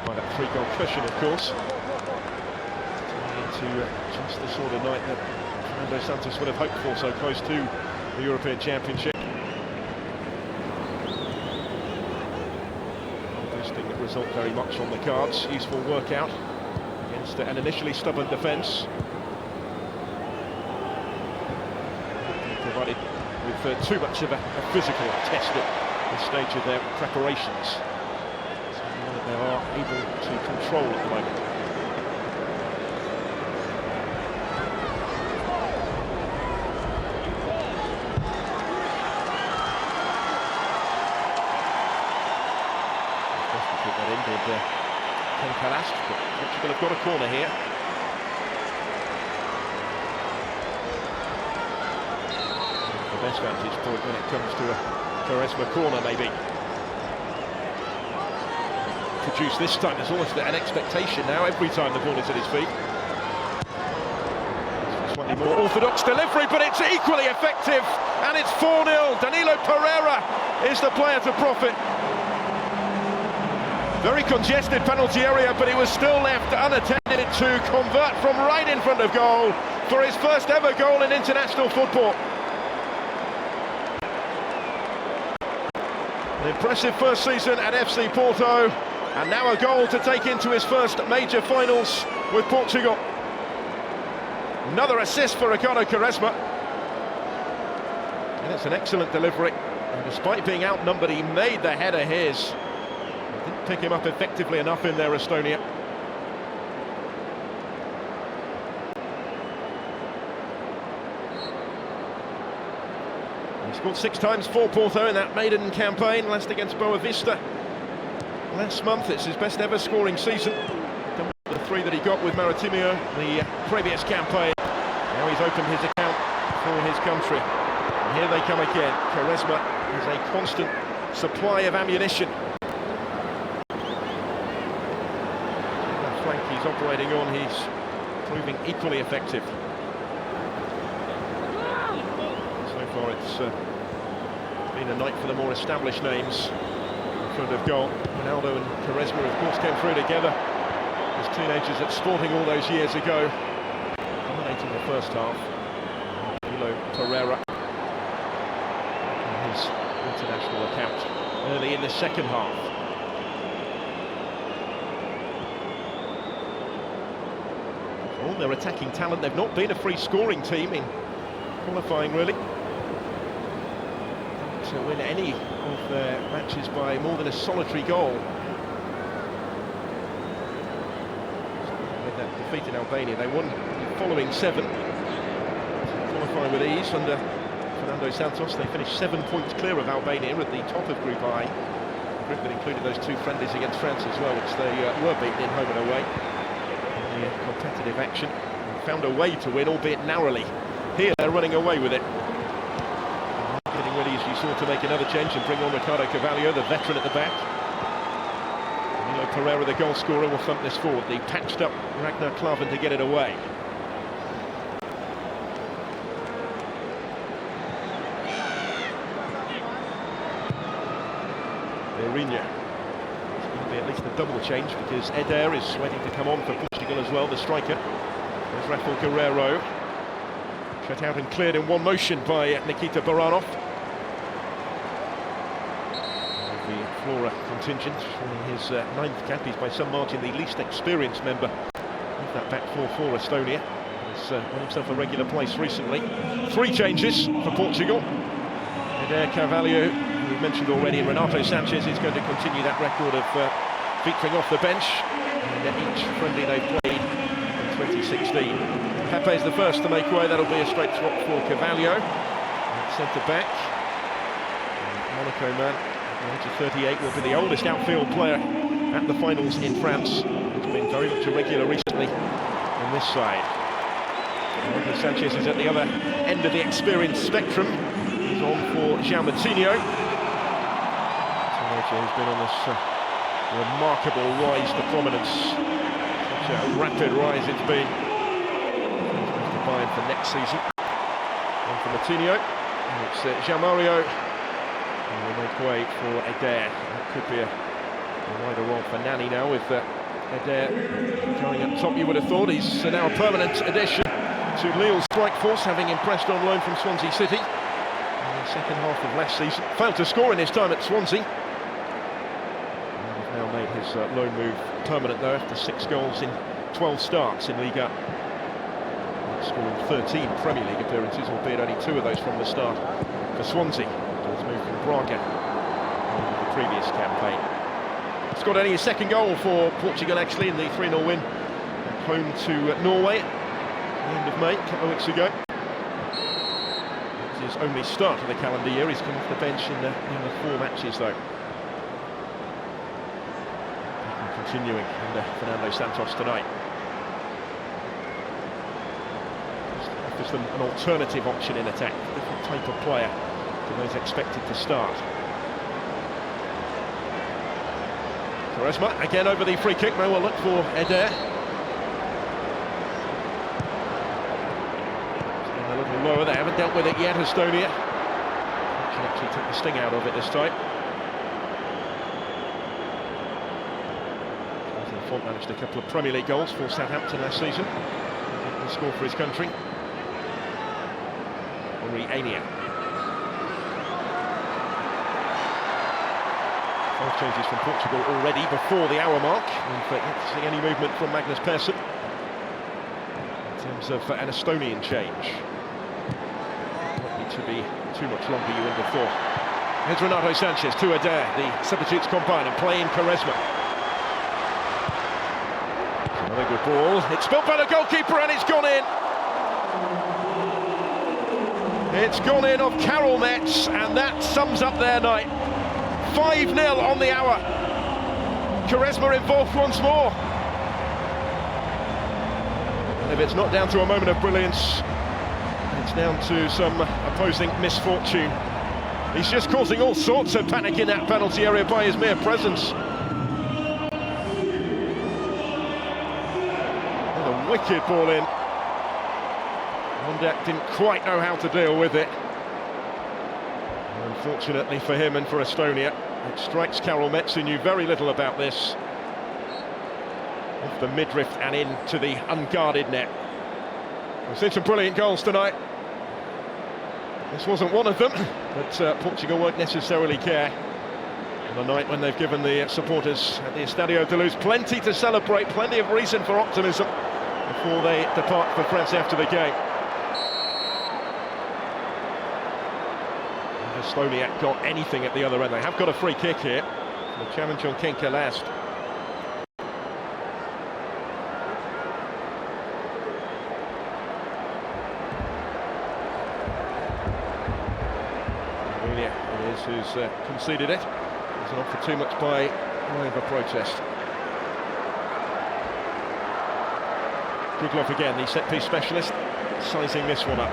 By that 3-goal cushion, of course. Turning into just the sort of night that Fernando Santos would have hoped for, so close to the European Championship. Boosting the result very much on the cards. Useful workout against an initially stubborn defence. Provided with too much of a physical test at this stage of their preparations. Something that they are able to control at the moment. Supposed to put that in with Concalas, but Portugal have got a corner here. Best vantage point when it comes to a Quaresma corner, maybe. Produced this time, there's almost an expectation now every time the ball is at his feet. Slightly more orthodox delivery, but it's equally effective, and it's 4-0. Danilo Pereira is the player to profit. Very congested penalty area, but he was still left unattended to convert from right in front of goal for his first ever goal in international football. An impressive first season at FC Porto, and now a goal to take into his first major finals with Portugal. Another assist for Ricardo Quaresma. And it's an excellent delivery. And despite being outnumbered, he made the header his. Didn't pick him up effectively enough in there, Estonia. He scored 6 times for Porto in that maiden campaign, last against Boa Vista last month. It's his best ever scoring season. Done with the 3 that he got with Maritimo the previous campaign. Now he's opened his account for his country. And here they come again. Quaresma is a constant supply of ammunition. The flank he's operating on, he's proving equally effective. So far it's been a night for the more established names in front of goal. Ronaldo and Quaresma of course came through together as teenagers at Sporting all those years ago, dominating the first half. Pereira in his international account early in the second half. For all their attacking talent, they've not been a free scoring team in qualifying really. To win any of their matches by more than a solitary goal. With that defeat in Albania, they won the following 7. Qualifying with ease under Fernando Santos. They finished 7 points clear of Albania at the top of Group I. A group that included those 2 friendlies against France as well, which they were beaten in home and away. In the competitive action, and found a way to win, albeit narrowly. Here they're running away with it. Getting ready, as you saw, to make another change and bring on Ricardo Carvalho, the veteran at the back. Danilo Pereira, the goal scorer, will thump this forward. The patched up Ragnar Klavan to get it away. It's going to be at least a double change because Eder is waiting to come on for Portugal as well, the striker. There's Rafael Guerreiro. Shut out and cleared in one motion by Nikita Baranov. The Flora contingent, winning his 9th cap. He's by some margin the least experienced member of that back 4 for Estonia. He's won himself a regular place recently. 3 changes for Portugal. Eder, Carvalho, we mentioned already, and Renato Sanchez is going to continue that record of featuring off the bench in each friendly they played in 2016. Pepe's the first to make way. That'll be a straight swap for Carvalho, centre back. Monaco man, at the age of 38, will be the oldest outfield player at the finals in France. He's been very much a regular recently on this side. Renato Sanchez is at the other end of the experience spectrum. He's on for João Moutinho. Who's been on this remarkable rise to prominence. Such a rapid rise it's been. He's going to buy him for next season. And for Moutinho, and it's João Mario. And we'll make way for Eder. That could be a wider role for Nani now with Eder going up top. You would have thought he's now a permanent addition to Lille's strike force, having impressed on loan from Swansea City in the second half of last season. Failed to score in his time at Swansea. Now made his loan move permanent though after 6 goals in 12 starts in Liga. Scoring 13 Premier League appearances, albeit only 2 of those from the start for Swansea. He's moved from Braga in the previous campaign. Scored only his 2nd goal for Portugal actually in the 3-0 win at home to Norway at the end of May, a couple of weeks ago. It's his only start of the calendar year. He's come off the bench in the 4 matches though. Continuing under Fernando Santos tonight. Offers them an alternative option in attack, a different type of player to those expected to start. Quaresma again over the free kick. Now we'll look for Eder. A little lower, they haven't dealt with it yet, Estonia. Actually took the sting out of it this time. Buffon managed a couple of Premier League goals for Southampton last season. He didn't score for his country. Henri Ania. 5 changes from Portugal already before the hour mark. In fact, not seeing any movement from Magnus Persson in terms of an Estonian change. Likely to be too much longer, you would have thought. Here's Renato Sanchez to Adair, the substitutes combine and play in Quaresma. Another good ball. It's spilled by the goalkeeper and it's gone in. It's gone in off Karel Metz, and that sums up their night. 5-0 on the hour. Quaresma involved once more. And if it's not down to a moment of brilliance, it's down to some opposing misfortune. He's just causing all sorts of panic in that penalty area by his mere presence. And a wicked ball in. Mondak didn't quite know how to deal with it. Unfortunately for him and for Estonia, it strikes Karel Metz, who knew very little about this. Off the midriff and into the unguarded net. We've seen some brilliant goals tonight. This wasn't one of them, but Portugal won't necessarily care on a night when they've given the supporters at the Estadio de Luz plenty to celebrate, plenty of reason for optimism before they depart for France after the game. And Estonia got anything at the other end. They have got a free kick here. The challenge on Kenka last. Who's conceded it. He's not for too much by way of a protest. Krugloff again, the set-piece specialist, sizing this one up.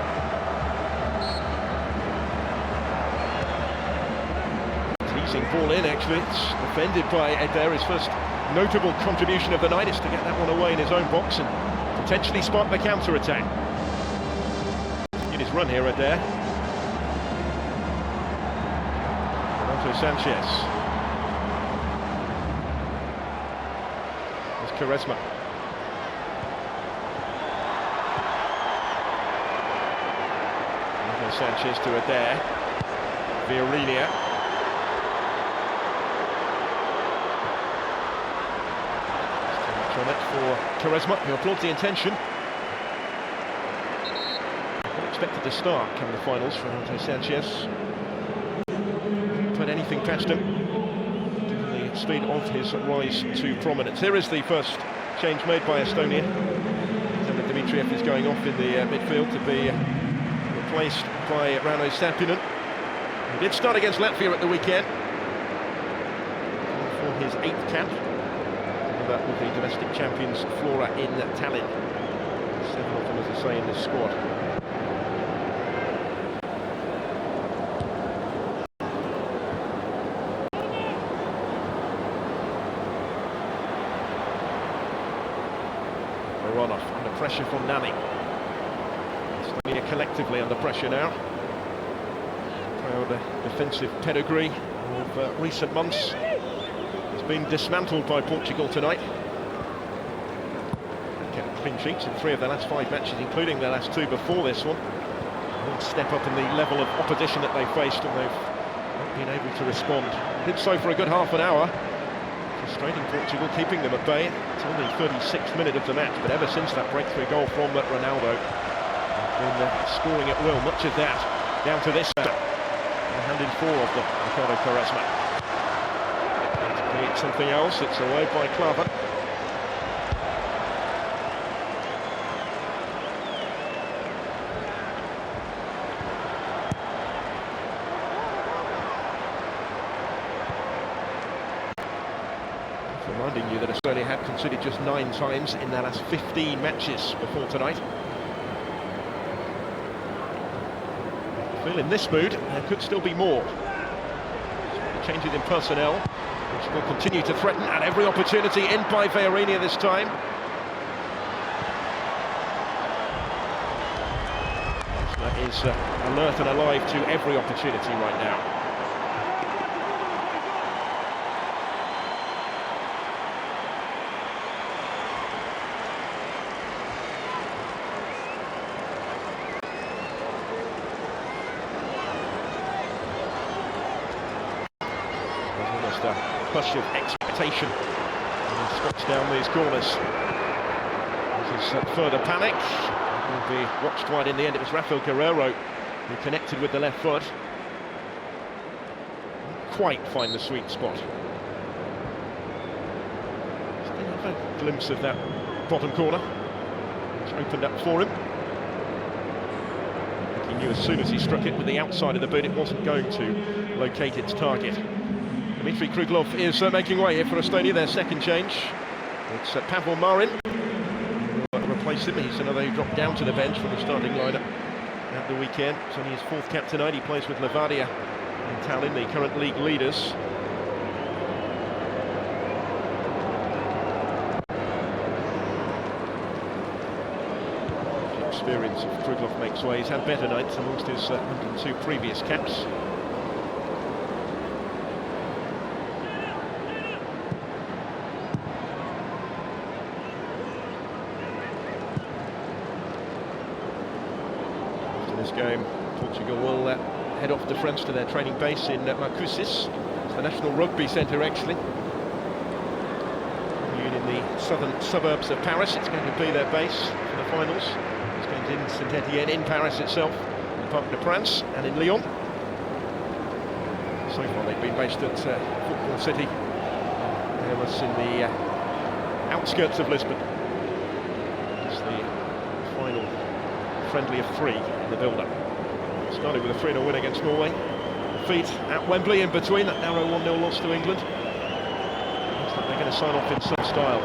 Teasing ball in, actually. It's defended by Adair. His first notable contribution of the night is to get that one away in his own box and potentially spark the counter-attack. In his run here, Adair. Sanchez. There's Quaresma. Sanchez to Adair. Viorinia. On it for Quaresma, who applauds the intention. Unexpected to start come the finals for Renato Sanchez. Put anything past him, given the speed of his rise to prominence. Here is the first change made by Estonia. Dimitriev is going off in the midfield to be replaced by Rauno Sappinen. He did start against Latvia at the weekend for his 8th cap. That with the domestic champions Flora in Tallinn. 7 of them, as I say, in this squad. Baronov under pressure from Nani. Estonia collectively under pressure now. Proud defensive pedigree of recent months has been dismantled by Portugal tonight. Kept clean sheets in 3 of their last 5 matches, including their last 2 before this one. One step up in the level of opposition that they faced, and they've not been able to respond. Did so for a good half an hour. Frustrating Portugal, keeping them at bay until the 36th minute of the match, but ever since that breakthrough goal from Ronaldo, they've been scoring at will. Much of that down to this hand in 4 of them, Ricardo Quaresma. To create something else, it's away by Klaver. Reminding you that Estonia had conceded just 9 times in their last 15 matches before tonight. I feel in this mood there could still be more. Changes in personnel, which will continue to threaten at every opportunity. In by Viorinia this time. That is alert and alive to every opportunity right now. a push of expectation. And he spots down these corners. This is further panic. It will be watched wide in the end. It was Rafael Guerreiro who connected with the left foot. Didn't quite find the sweet spot. Still have a glimpse of that bottom corner, which opened up for him. He knew as soon as he struck it with the outside of the boot it wasn't going to locate its target. Dmitry Kruglov is making way here for Estonia, their second change. It's Pavel Marin who will replace him. He's another who dropped down to the bench from the starting lineup at the weekend. It's only his fourth cap tonight. He plays with Levadia in Tallinn, the current league leaders. The experience of Kruglov makes way. He's had better nights amongst his 102 previous caps. Game, Portugal will head off to France to their training base in Marcoussis. It's the National Rugby Centre actually. In the southern suburbs of Paris, it's going to be their base for the finals. It's going to be in Saint-Etienne, in Paris itself, in Parc des Princes and in Lyon. So far they've been based at Football City. They're in the outskirts of Lisbon. It's the final friendly of three in the build-up. Started with a 3-0 win against Norway. Defeat at Wembley in between, that narrow 1-0 loss to England. Looks like they're going to sign off in some style.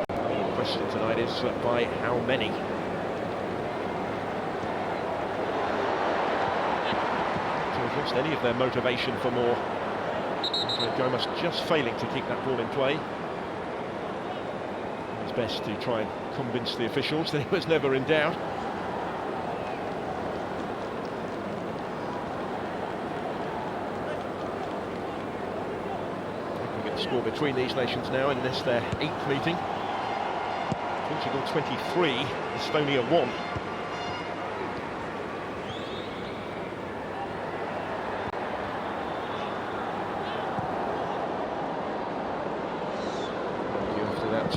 The question tonight is by how many? They've lost any of their motivation for more. Gomas just failing to keep that ball in play. Best to try and convince the officials that he was never in doubt. Looking at the score between these nations now in this their 8th meeting. Portugal 23, Estonia 1.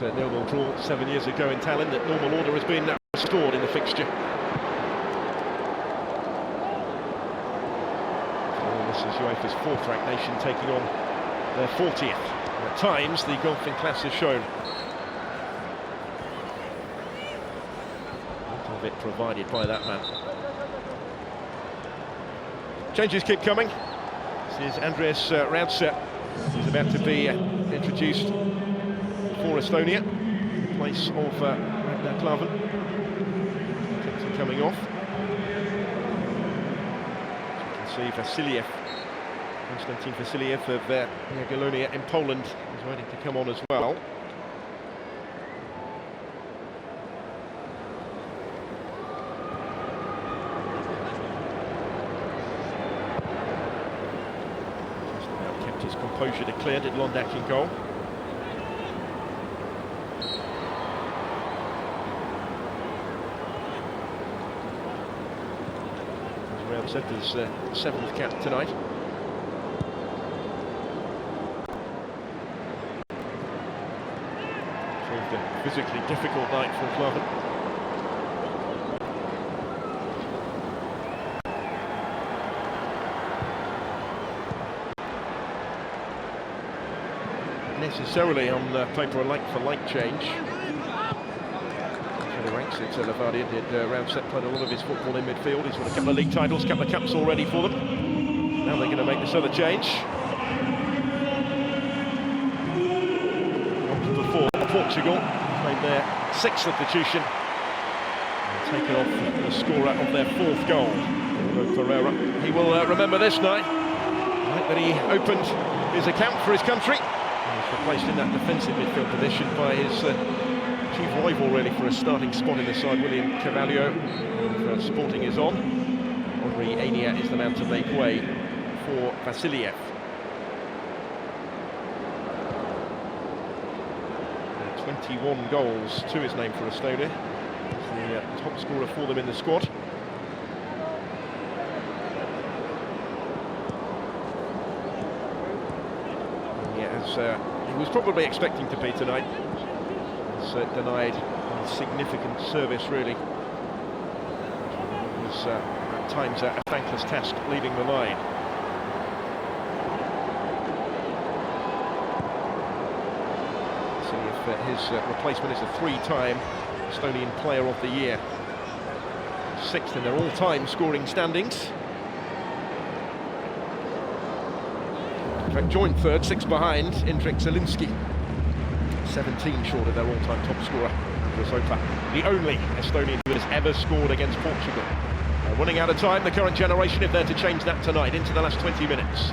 Nil-nil draw 7 years ago in Tallinn, that normal order has been restored in the fixture. So this is UEFA's 4th-ranked nation taking on their 40th. And at times, the golfing class has shown. A little bit provided by that man. Changes keep coming. This is Andreas Raudse. He's about to be introduced for Estonia, in place of Ragnar Klavan. Captain coming off. As you can see, Vasiliev, Konstantin Vasiliev of Jagiellonia in Poland is waiting to come on as well. Just about kept his composure declared at Londak in goal. Said his 7th cap tonight. Proved a physically difficult night for Klavan. Necessarily on paper a like-for-like change. The ranks at Levadia did Raudse played a lot of his football in midfield. He's won a couple of league titles, a couple of cups already for them. Now they're going to make this other change. Before Portugal made their 6th substitution and taken off the scorer of their 4th goal, Pereira. He will remember this night that he opened his account for his country. He was replaced in that defensive midfield position by his chief rival really for a starting spot in the side, William Carvalho. Sporting is on. Henri Ania is the man to make way for Vasiliev. 21 goals to his name for Estonia. He's the top scorer for them in the squad. as he was probably expecting to be tonight. He's denied a significant service, really. It was at times a thankless task leading the line. See if his replacement is a three-time Estonian Player of the Year. Sixth in their all-time scoring standings. In fact, joint third, six behind Indrek Zielinski. 17 short of their all-time top scorer, Rosopa, the only Estonian who has ever scored against Portugal. Running out of time, the current generation, if they're to change that tonight, into the last 20 minutes.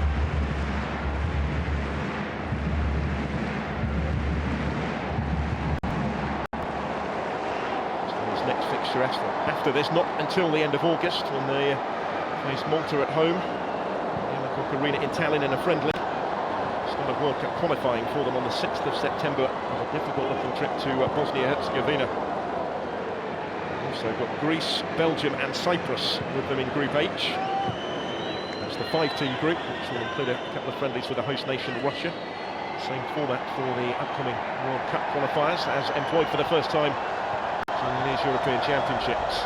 Next fixture after this, not until the end of August when they face Malta at home in the Cook Arena in Tallinn in a friendly. Start of World Cup qualifying for them on the 6th of September. A difficult looking trip to Bosnia-Herzegovina. Also got Greece, Belgium and Cyprus with them in Group H. That's the 5-team group, which will include a couple of friendlies with the host nation Russia. Same format for the upcoming World Cup qualifiers, as employed for the first time in these European Championships.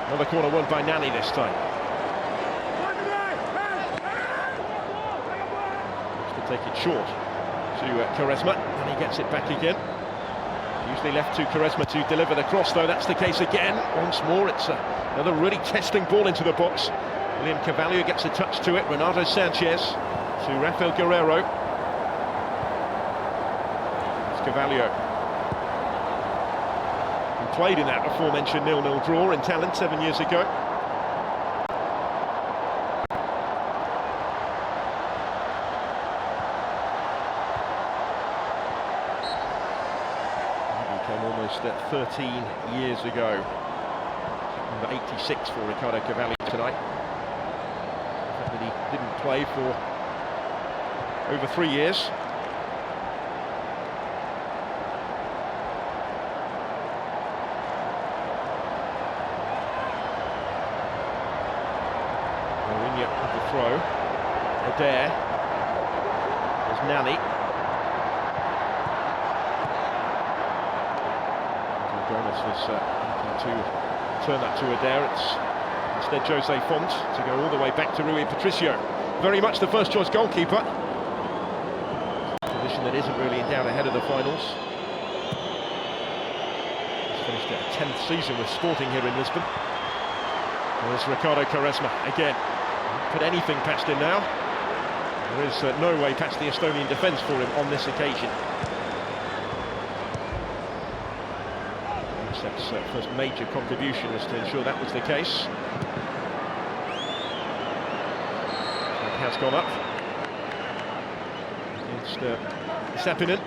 Another corner won by Nani this time. To take it short to Quaresma, and he gets it back again. Usually left to Quaresma to deliver the cross, though that's the case again. Once more, it's another really testing ball into the box. William Carvalho gets a touch to it. Renato Sanchez to Rafael Guerrero. It's Carvalho. Played in that aforementioned 0-0 draw in Tallinn 7 years ago. He came almost 13 years ago. Number 86 for Ricardo Cavalli tonight. The fact that he didn't play for over 3 years. Throw. Adair. There's Nani. Gomez was looking to turn that to Adair. It's instead Jose Font to go all the way back to Rui Patricio. Very much the first choice goalkeeper. A position that isn't really in doubt ahead of the finals. He's finished a 10th season with Sporting here in Lisbon. There's Ricardo Quaresma again. Put anything past him now. There is no way past the Estonian defence for him on this occasion. That's first major contribution was to ensure that was the case. It has gone up against Sapinen.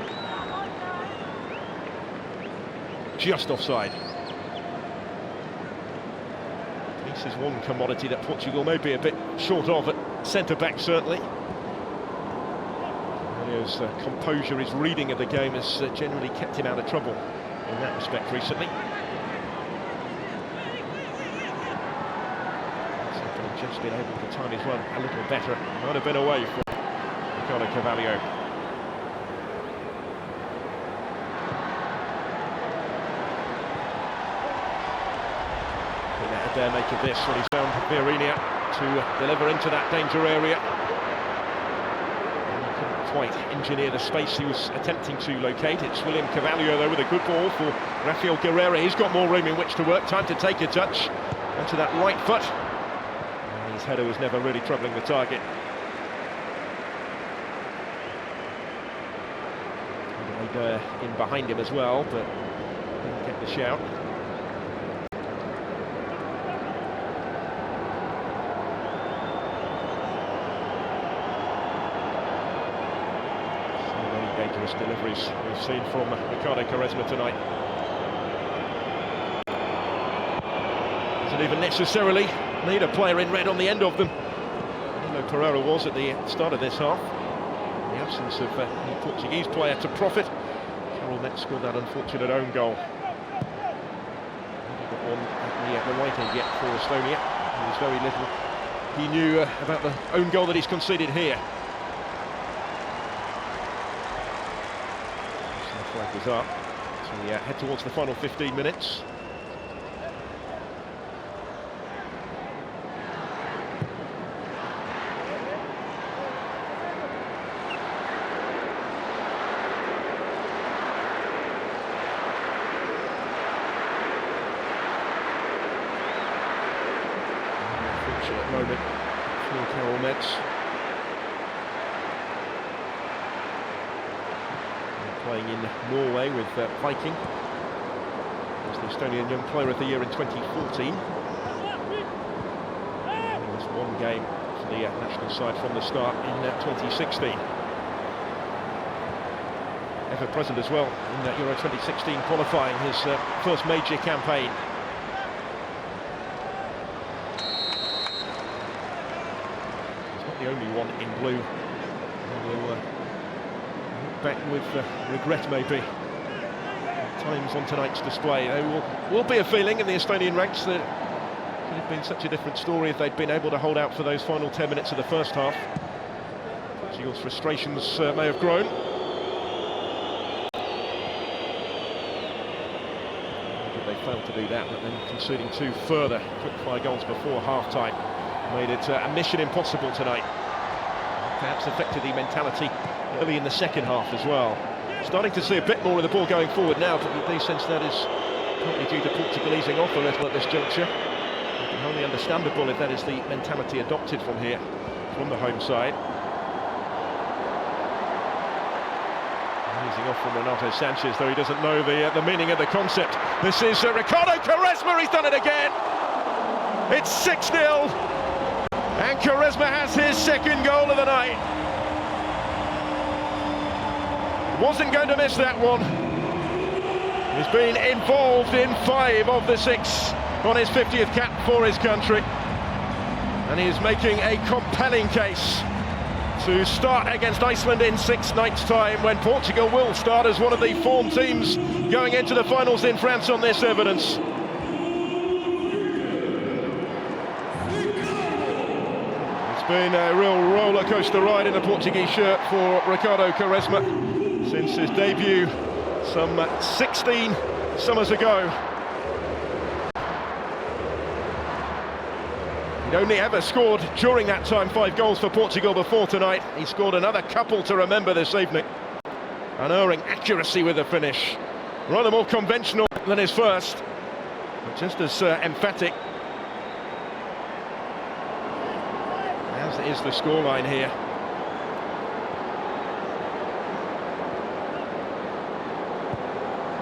Just offside. This is one commodity that Portugal may be a bit short of at centre-back, certainly. His composure, his reading of the game has generally kept him out of trouble in that respect recently. He's just been able to time his run a little better. Might have been away for Ricardo Carvalho. Adair make of this when he's found Viorinia to deliver into that danger area. And he couldn't quite engineer the space he was attempting to locate. It's William Carvalho though with a good ball for Rafael Guerrero. He's got more room in which to work. Time to take a touch onto that right foot. And his header was never really troubling the target. Adair in behind him as well, but didn't get the shout. Dangerous deliveries we've seen from Ricardo Quaresma tonight. Doesn't even necessarily need a player in red on the end of them. Danilo Pereira was at the start of this half. In the absence of any Portuguese player to profit, Carol Net scored that unfortunate own goal. Got one at the right end yet for Estonia. There was very little he knew about the own goal that he's conceded here. So the flag is up. So we head towards the final 15 minutes. Moment for Carol Metz. Playing in Norway with Viking. He was the Estonian Young Player of the Year in 2014. There was one game for the national side from the start in 2016. Ever present as well in Euro 2016 qualifying, his first major campaign. The only one in blue. We'll look back with regret maybe at times on tonight's display. There will be a feeling in the Estonian ranks that it could have been such a different story if they'd been able to hold out for those final 10 minutes of the first half. Portugal's frustrations may have grown. But they failed to do that, but then conceding two further quick-fire goals before half-time made it a mission impossible tonight. Perhaps affected the mentality early in the second half as well. Starting to see a bit more of the ball going forward now, but we do sense that is partly due to Portugal easing off a little at this juncture. It can only understandable if that is the mentality adopted from here, from the home side. Easing off from Renato Sanchez, though he doesn't know the meaning of the concept. This is Ricardo Quaresma, he's done it again! It's 6-0! And Quaresma has his second goal of the night. Wasn't going to miss that one. He's been involved in 5 of the 6 on his 50th cap for his country. And he is making a compelling case to start against Iceland in 6 nights' time, when Portugal will start as one of the form teams going into the finals in France on this evidence. Been a real roller coaster ride in a Portuguese shirt for Ricardo Quaresma since his debut some 16 summers ago. He'd only ever scored during that time 5 goals for Portugal before tonight. He scored another couple to remember this evening. Unerring accuracy with the finish. Rather more conventional than his first, but just as emphatic. As is the scoreline here.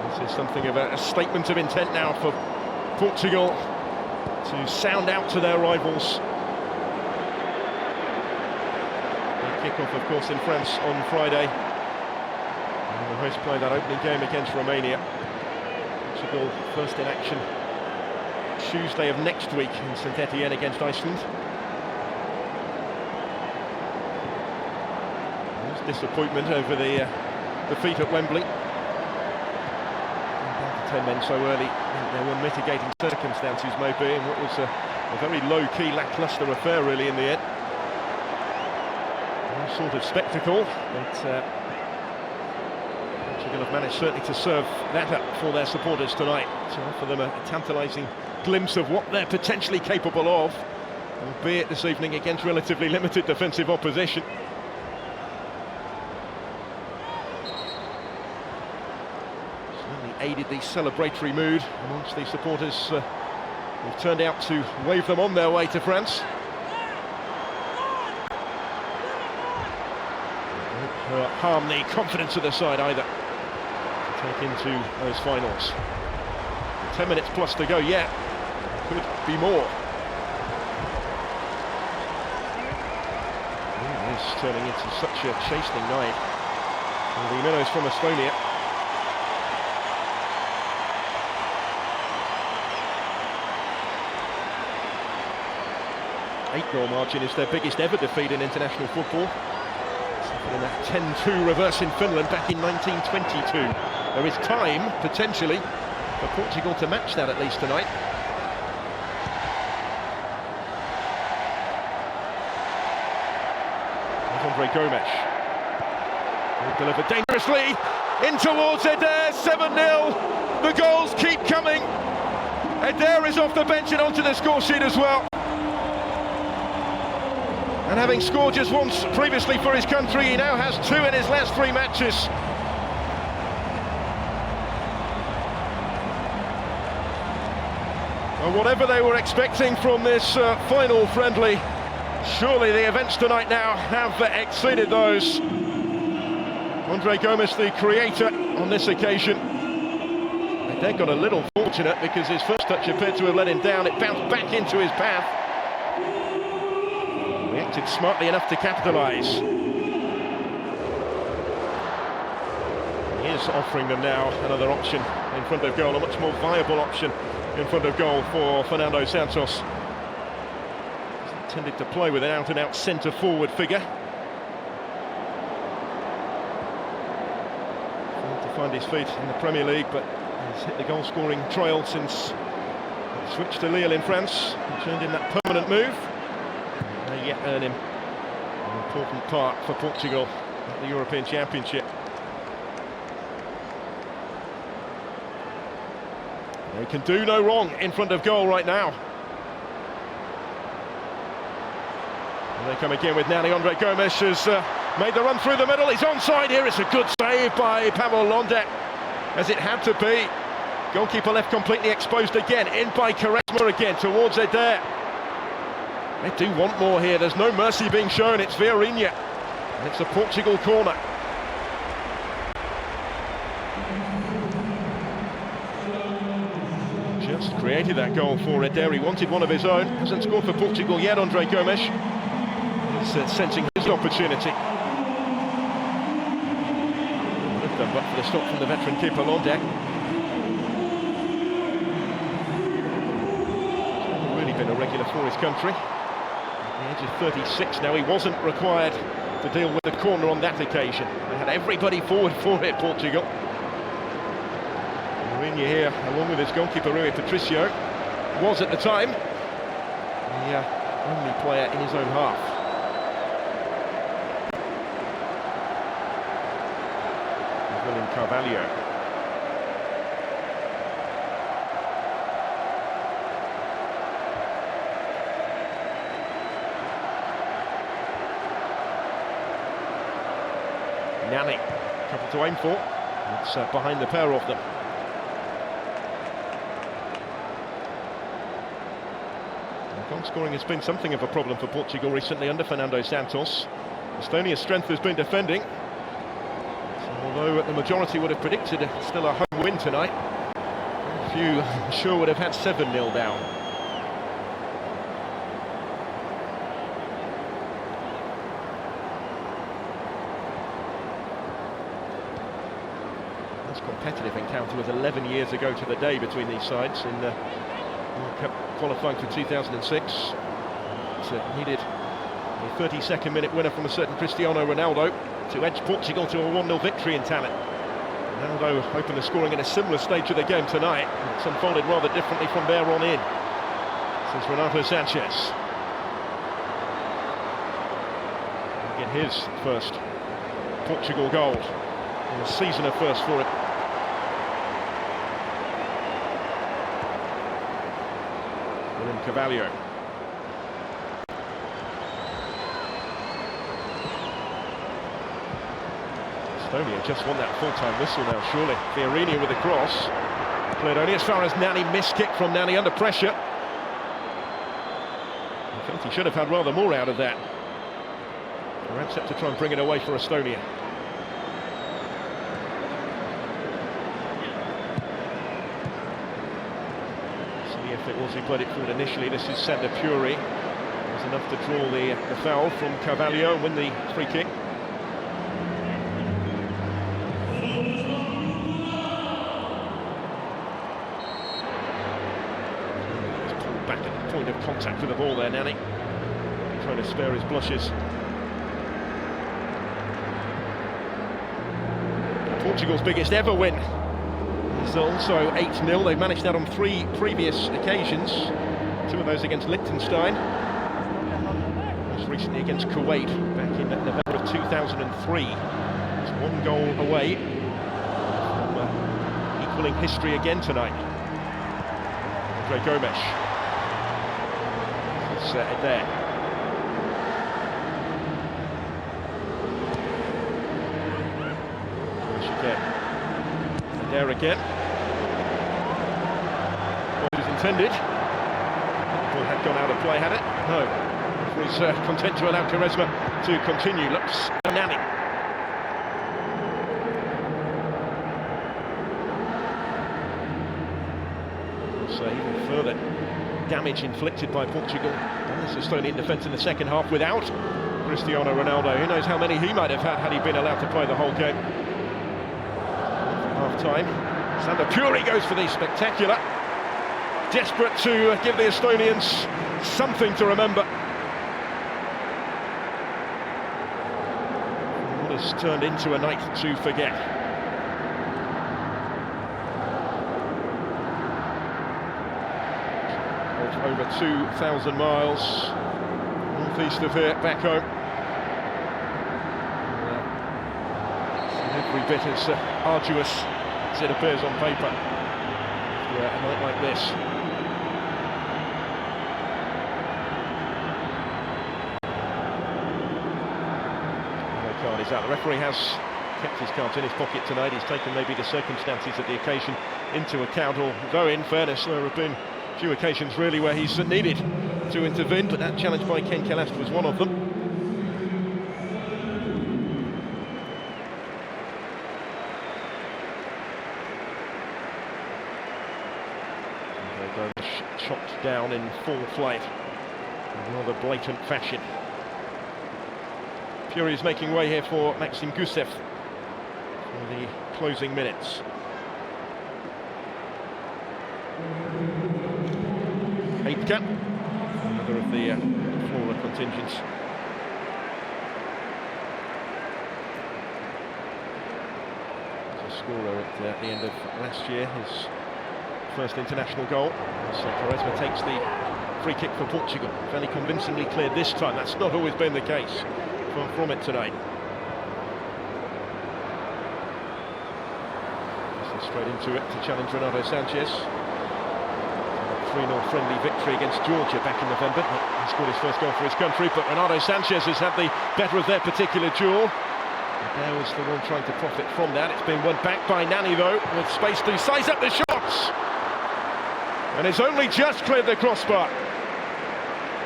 This is something of a statement of intent now for Portugal to sound out to their rivals. The kick-off, of course, in France on Friday. And the hosts play that opening game against Romania. Portugal first in action Tuesday of next week in St Etienne against Iceland. Disappointment over the defeat at Wembley. Down to 10 men so early. There were mitigating circumstances maybe, and what was a very low-key, lacklustre affair really in the end. All sort of spectacle, but Portugal have managed certainly to serve that up for their supporters tonight, to offer them a tantalising glimpse of what they're potentially capable of, albeit this evening against relatively limited defensive opposition. Aided the celebratory mood amongst the supporters who've turned out to wave them on their way to France. Won't harm the confidence of the side either to take into those finals. 10 minutes plus to go yet. Could be more. It is turning into such a chastening night for the minnows from Estonia. 8-goal margin is their biggest ever defeat in international football. In that 10-2 reverse in Finland back in 1922. There is time, potentially, for Portugal to match that at least tonight. Andre Gomes. Delivered dangerously in towards Eder, 7-0. The goals keep coming. Eder is off the bench and onto the score sheet as well. And having scored just once previously for his country, he now has 2 in his last 3 matches. And whatever they were expecting from this final friendly, surely the events tonight now have exceeded those. Andre Gomes, the creator on this occasion. They got a little fortunate because his first touch appeared to have let him down. It bounced back into his path. Reacted smartly enough to capitalise. He is offering them now another option in front of goal, a much more viable option in front of goal for Fernando Santos. He's intended to play with an out-and-out centre-forward figure. To find his feet in the Premier League, but he's hit the goal-scoring trail since he switched to Lille in France and turned in that permanent move. May yet earn him an important part for Portugal at the European Championship. They can do no wrong in front of goal right now. And they come again with Nani. Andre Gomes has made the run through the middle. He's onside here. It's a good save by Pavel Londek, as it had to be. Goalkeeper left completely exposed again. In by Quaresma again towards Eder. They do want more here. There's no mercy being shown. It's Vieirinha. And it's a Portugal corner. Just created that goal for Eder. He wanted one of his own. Hasn't scored for Portugal yet, Andre Gomes. He's sensing his opportunity. But for the stop from the veteran keeper Londek. He's really been a regular for his country. At the age of 36 now, he wasn't required to deal with the corner on that occasion. They had everybody forward for it, Portugal. Vieirinha here, along with his goalkeeper Rui Patricio, was at the time the only player in his own half. Carvalho. Nani, couple to aim for. It's behind the pair of them. Goal scoring has been something of a problem for Portugal recently under Fernando Santos. Estonia's strength has been defending. Although the majority would have predicted still a home win tonight, a few I'm sure would have had 7-0 down. This competitive encounter was 11 years ago to the day between these sides in the World Cup qualifying for 2006. It needed a 32nd minute winner from a certain Cristiano Ronaldo to edge Portugal to a 1-0 victory in Tallinn. Ronaldo opened the scoring at a similar stage of the game tonight. It's unfolded rather differently from there on in. This is Renato Sanchez. He'll get his first Portugal goal in a season of first for him. William Carvalho. Estonia just won that full-time whistle now, surely. Vieirinha with a cross. Cleared only as far as Nani. Missed kick from Nani under pressure. I felt he should have had rather more out of that. Perhaps have to try and bring it away for Estonia. See if it was he played it forward initially. This is Sander Puri. It was enough to draw the foul from Carvalho and win the free kick. Back at the point of contact with the ball there, Nani. Trying to spare his blushes. Portugal's biggest ever win is also 8-0. They've managed that on 3 previous occasions. 2 of those against Liechtenstein. most recently against Kuwait back in November of 2003. It's 1 goal away from equaling history again tonight. Andre Gomes. It's there. Gomes again. And there again. What was intended. Ball had gone out of play, had it? No. Was content to allow Quaresma to continue. Looks Nani. So even further damage inflicted by Portugal on this Estonian defence in the second half without Cristiano Ronaldo. Who knows how many he might have had he been allowed to play the whole game. Half time. Sander Puri goes for the spectacular. Desperate to give the Estonians something to remember. What has turned into a night to forget. Over 2,000 miles northeast of here, back home. Every bit as arduous as it appears on paper. Yeah, a night like this. Card is out. The referee has kept his cards in his pocket tonight. He's taken maybe the circumstances of the occasion into account, although in fairness there have been a few occasions really where he's needed to intervene, but that challenge by Ken Kalast was one of them. Chopped down in full flight in rather blatant fashion. Fury is making way here for Maxim Gusev for the closing minutes. Heitke, another of the Flora contingents. As a scorer at the end of last year, his first international goal. So Quaresma takes the free kick for Portugal. Fairly convincingly cleared this time. That's not always been the case. Far from it tonight. So straight into it to challenge Renato Sanchez. 3-0 friendly victory against Georgia back in November. He scored his first goal for his country, but Renato Sanchez has had the better of their particular duel. And there was the one trying to profit from that. It's been won back by Nani though, with space to size up the shots. And it's only just cleared the crossbar.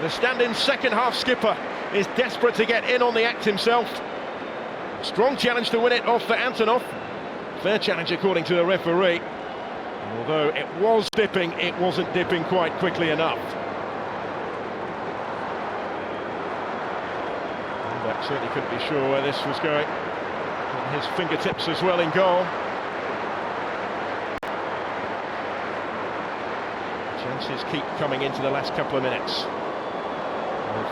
The stand-in second half skipper is desperate to get in on the act himself. Strong challenge to win it off for Antonov. Fair challenge according to the referee. And although it was dipping, it wasn't dipping quite quickly enough. That certainly couldn't be sure where this was going. And his fingertips as well in goal. Chances keep coming into the last couple of minutes.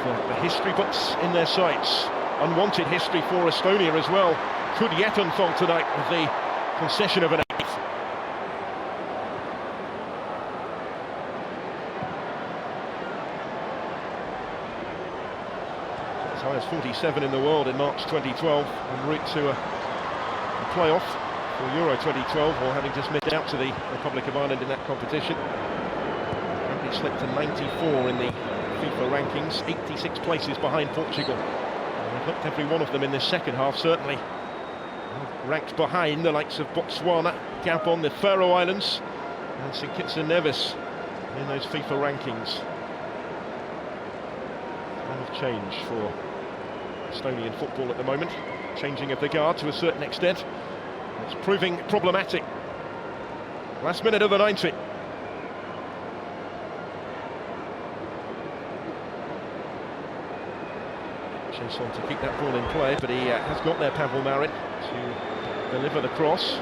With the history books in their sights. Unwanted history for Estonia as well. Could yet unfold tonight with the concession of an eighth. As high as 47 in the world in March 2012, en route to a playoff for Euro 2012, or having just missed out to the Republic of Ireland in that competition. Currently slipped to 94 in the FIFA rankings, 86 places behind Portugal. They've looked every one of them in this second half, certainly. Ranked behind the likes of Botswana, Gabon, the Faroe Islands, and St Kitts and Nevis in those FIFA rankings. A lot of change for Estonian football at the moment. Changing of the guard to a certain extent. It's proving problematic. Last minute of the 90. Chase on to keep that ball in play, but he has got there, Pavel Marin, to deliver the cross.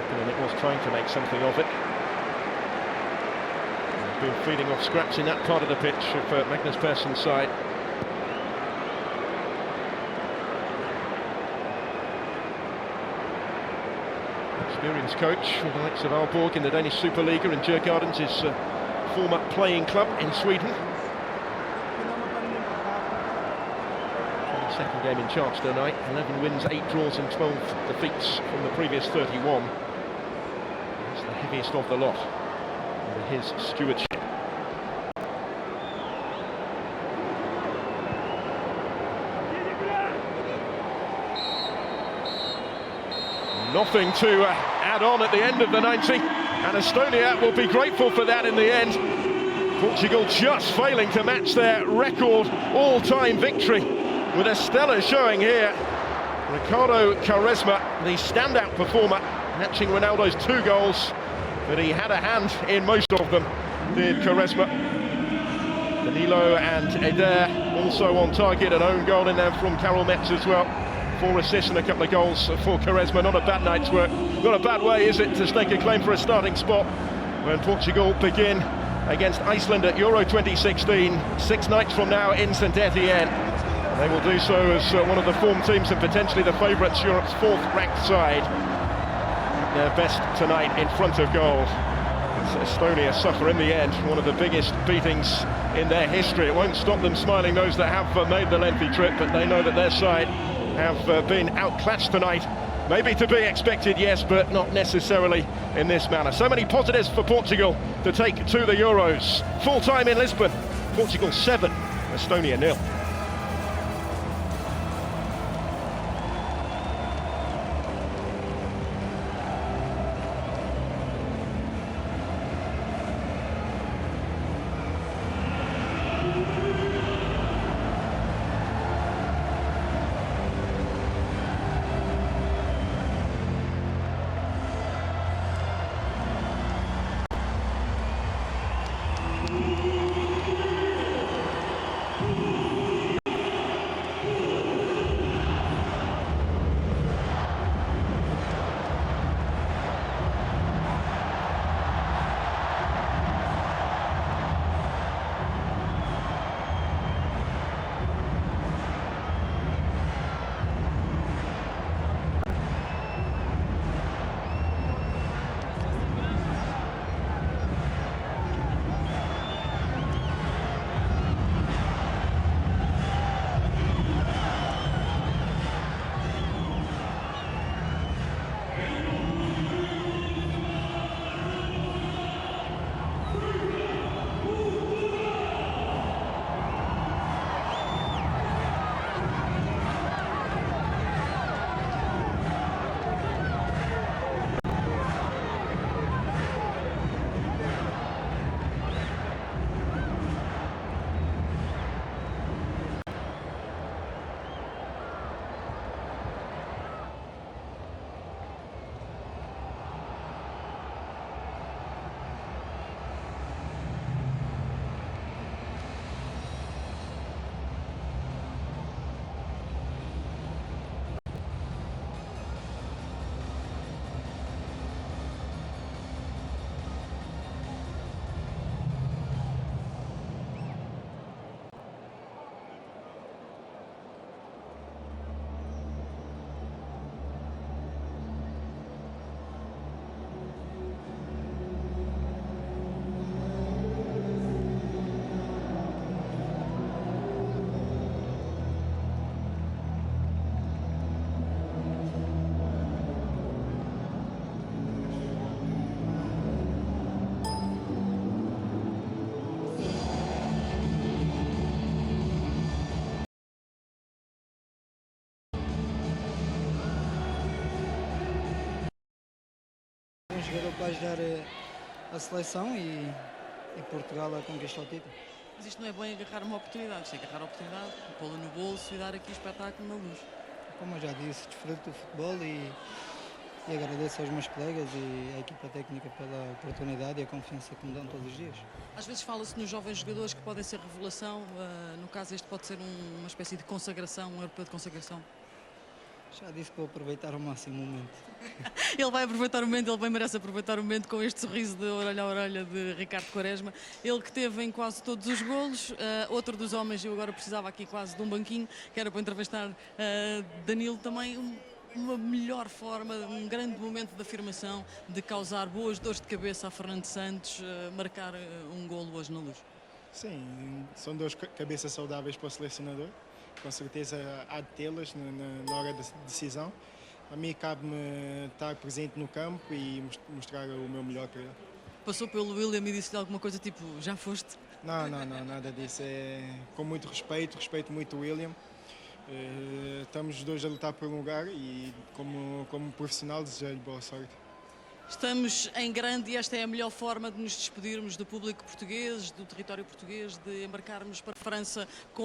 And it was trying to make something of it. Been feeding off scraps in that part of the pitch for Magnus Persson's side. Experienced coach with the likes of Aalborg in the Danish Superliga, and Djurgårdens is former playing club in Sweden. Second game in charge tonight, 11 wins, 8 draws and 12 defeats from the previous 31. It's the heaviest of the lot under his stewardship. Nothing to add on at the end of the 90, and Estonia will be grateful for that in the end. Portugal just failing to match their record all-time victory, with a stellar showing here. Ricardo Quaresma, the standout performer, matching Ronaldo's 2 goals, but he had a hand in most of them, did Quaresma. Danilo and Eder also on target, an own goal in there from Karel Metz as well. 4 assists and a couple of goals for Quaresma. Not a bad night's work. Not a bad way, is it, to stake a claim for a starting spot when Portugal begin against Iceland at Euro 2016, 6 nights from now in St Etienne. And they will do so as one of the form teams and potentially the favourites, Europe's 4th ranked side. Their best tonight in front of goal. Estonia suffer in the end one of the biggest beatings in their history. It won't stop them smiling, those that have made the lengthy trip, but they know that their side have been outclassed tonight. Maybe to be expected, yes, but not necessarily in this manner. So many positives for Portugal to take to the Euros. Full time in Lisbon, Portugal 7, Estonia 0. Jogador para ajudar a seleção e Portugal a conquistar o título. Mas isto não é bem agarrar uma oportunidade, isto é agarrar a oportunidade, pô-la no bolso e dar aqui espetáculo na luz. Como eu já disse, desfruto do futebol e agradeço aos meus colegas e à equipa técnica pela oportunidade e a confiança que me dão todos os dias. Às vezes fala-se nos jovens jogadores que podem ser revelação, no caso este pode ser uma espécie de consagração, um europeu de consagração. Já disse que vou aproveitar ao máximo o momento. Ele vai aproveitar o momento, ele bem merece aproveitar o momento com este sorriso de orelha a orelha de Ricardo Quaresma. Ele que teve em quase todos os golos, outro dos homens, eu agora precisava aqui quase de um banquinho, que era para entrevistar Danilo também. uma melhor forma, um grande momento de afirmação, de causar boas dores de cabeça a Fernando Santos, marcar um golo hoje na Luz? Sim, são duas cabeças saudáveis para o selecionador. Com certeza há de tê-las na hora da decisão. A mim cabe-me estar presente no campo e mostrar o meu melhor para ele. Passou pelo William e disse-lhe alguma coisa tipo, já foste? Não, nada disso. É com muito respeito muito o William. Estamos os dois a lutar por um lugar e como profissional desejo-lhe boa sorte. Estamos em grande e esta é a melhor forma de nos despedirmos do público português, do território português, de embarcarmos para a França com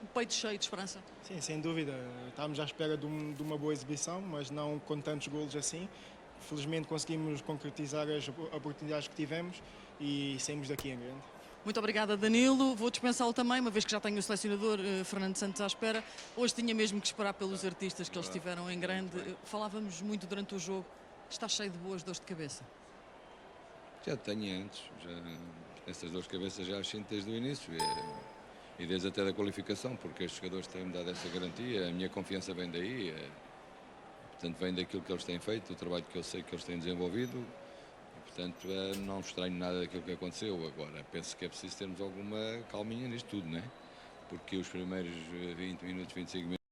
o peito cheio de esperança. Sim, sem dúvida. Estávamos à espera de uma boa exibição, mas não com tantos golos assim. Felizmente conseguimos concretizar as oportunidades que tivemos e saímos daqui em grande. Muito obrigada, Danilo. Vou dispensá-lo também, uma vez que já tenho o selecionador Fernando Santos à espera. Hoje tinha mesmo que esperar pelos artistas que eles tiveram em grande. Falávamos muito durante o jogo. Está cheio de boas dores de cabeça. Já tenho antes, essas dores de cabeça já as sinto desde o início e desde até da qualificação, porque estes jogadores têm-me dado essa garantia, a minha confiança vem daí, portanto vem daquilo que eles têm feito, do trabalho que eu sei que eles têm desenvolvido, portanto não estranho nada daquilo que aconteceu. Agora penso que é preciso termos alguma calminha nisto tudo, não é? Porque os primeiros 20 minutos, 25 minutos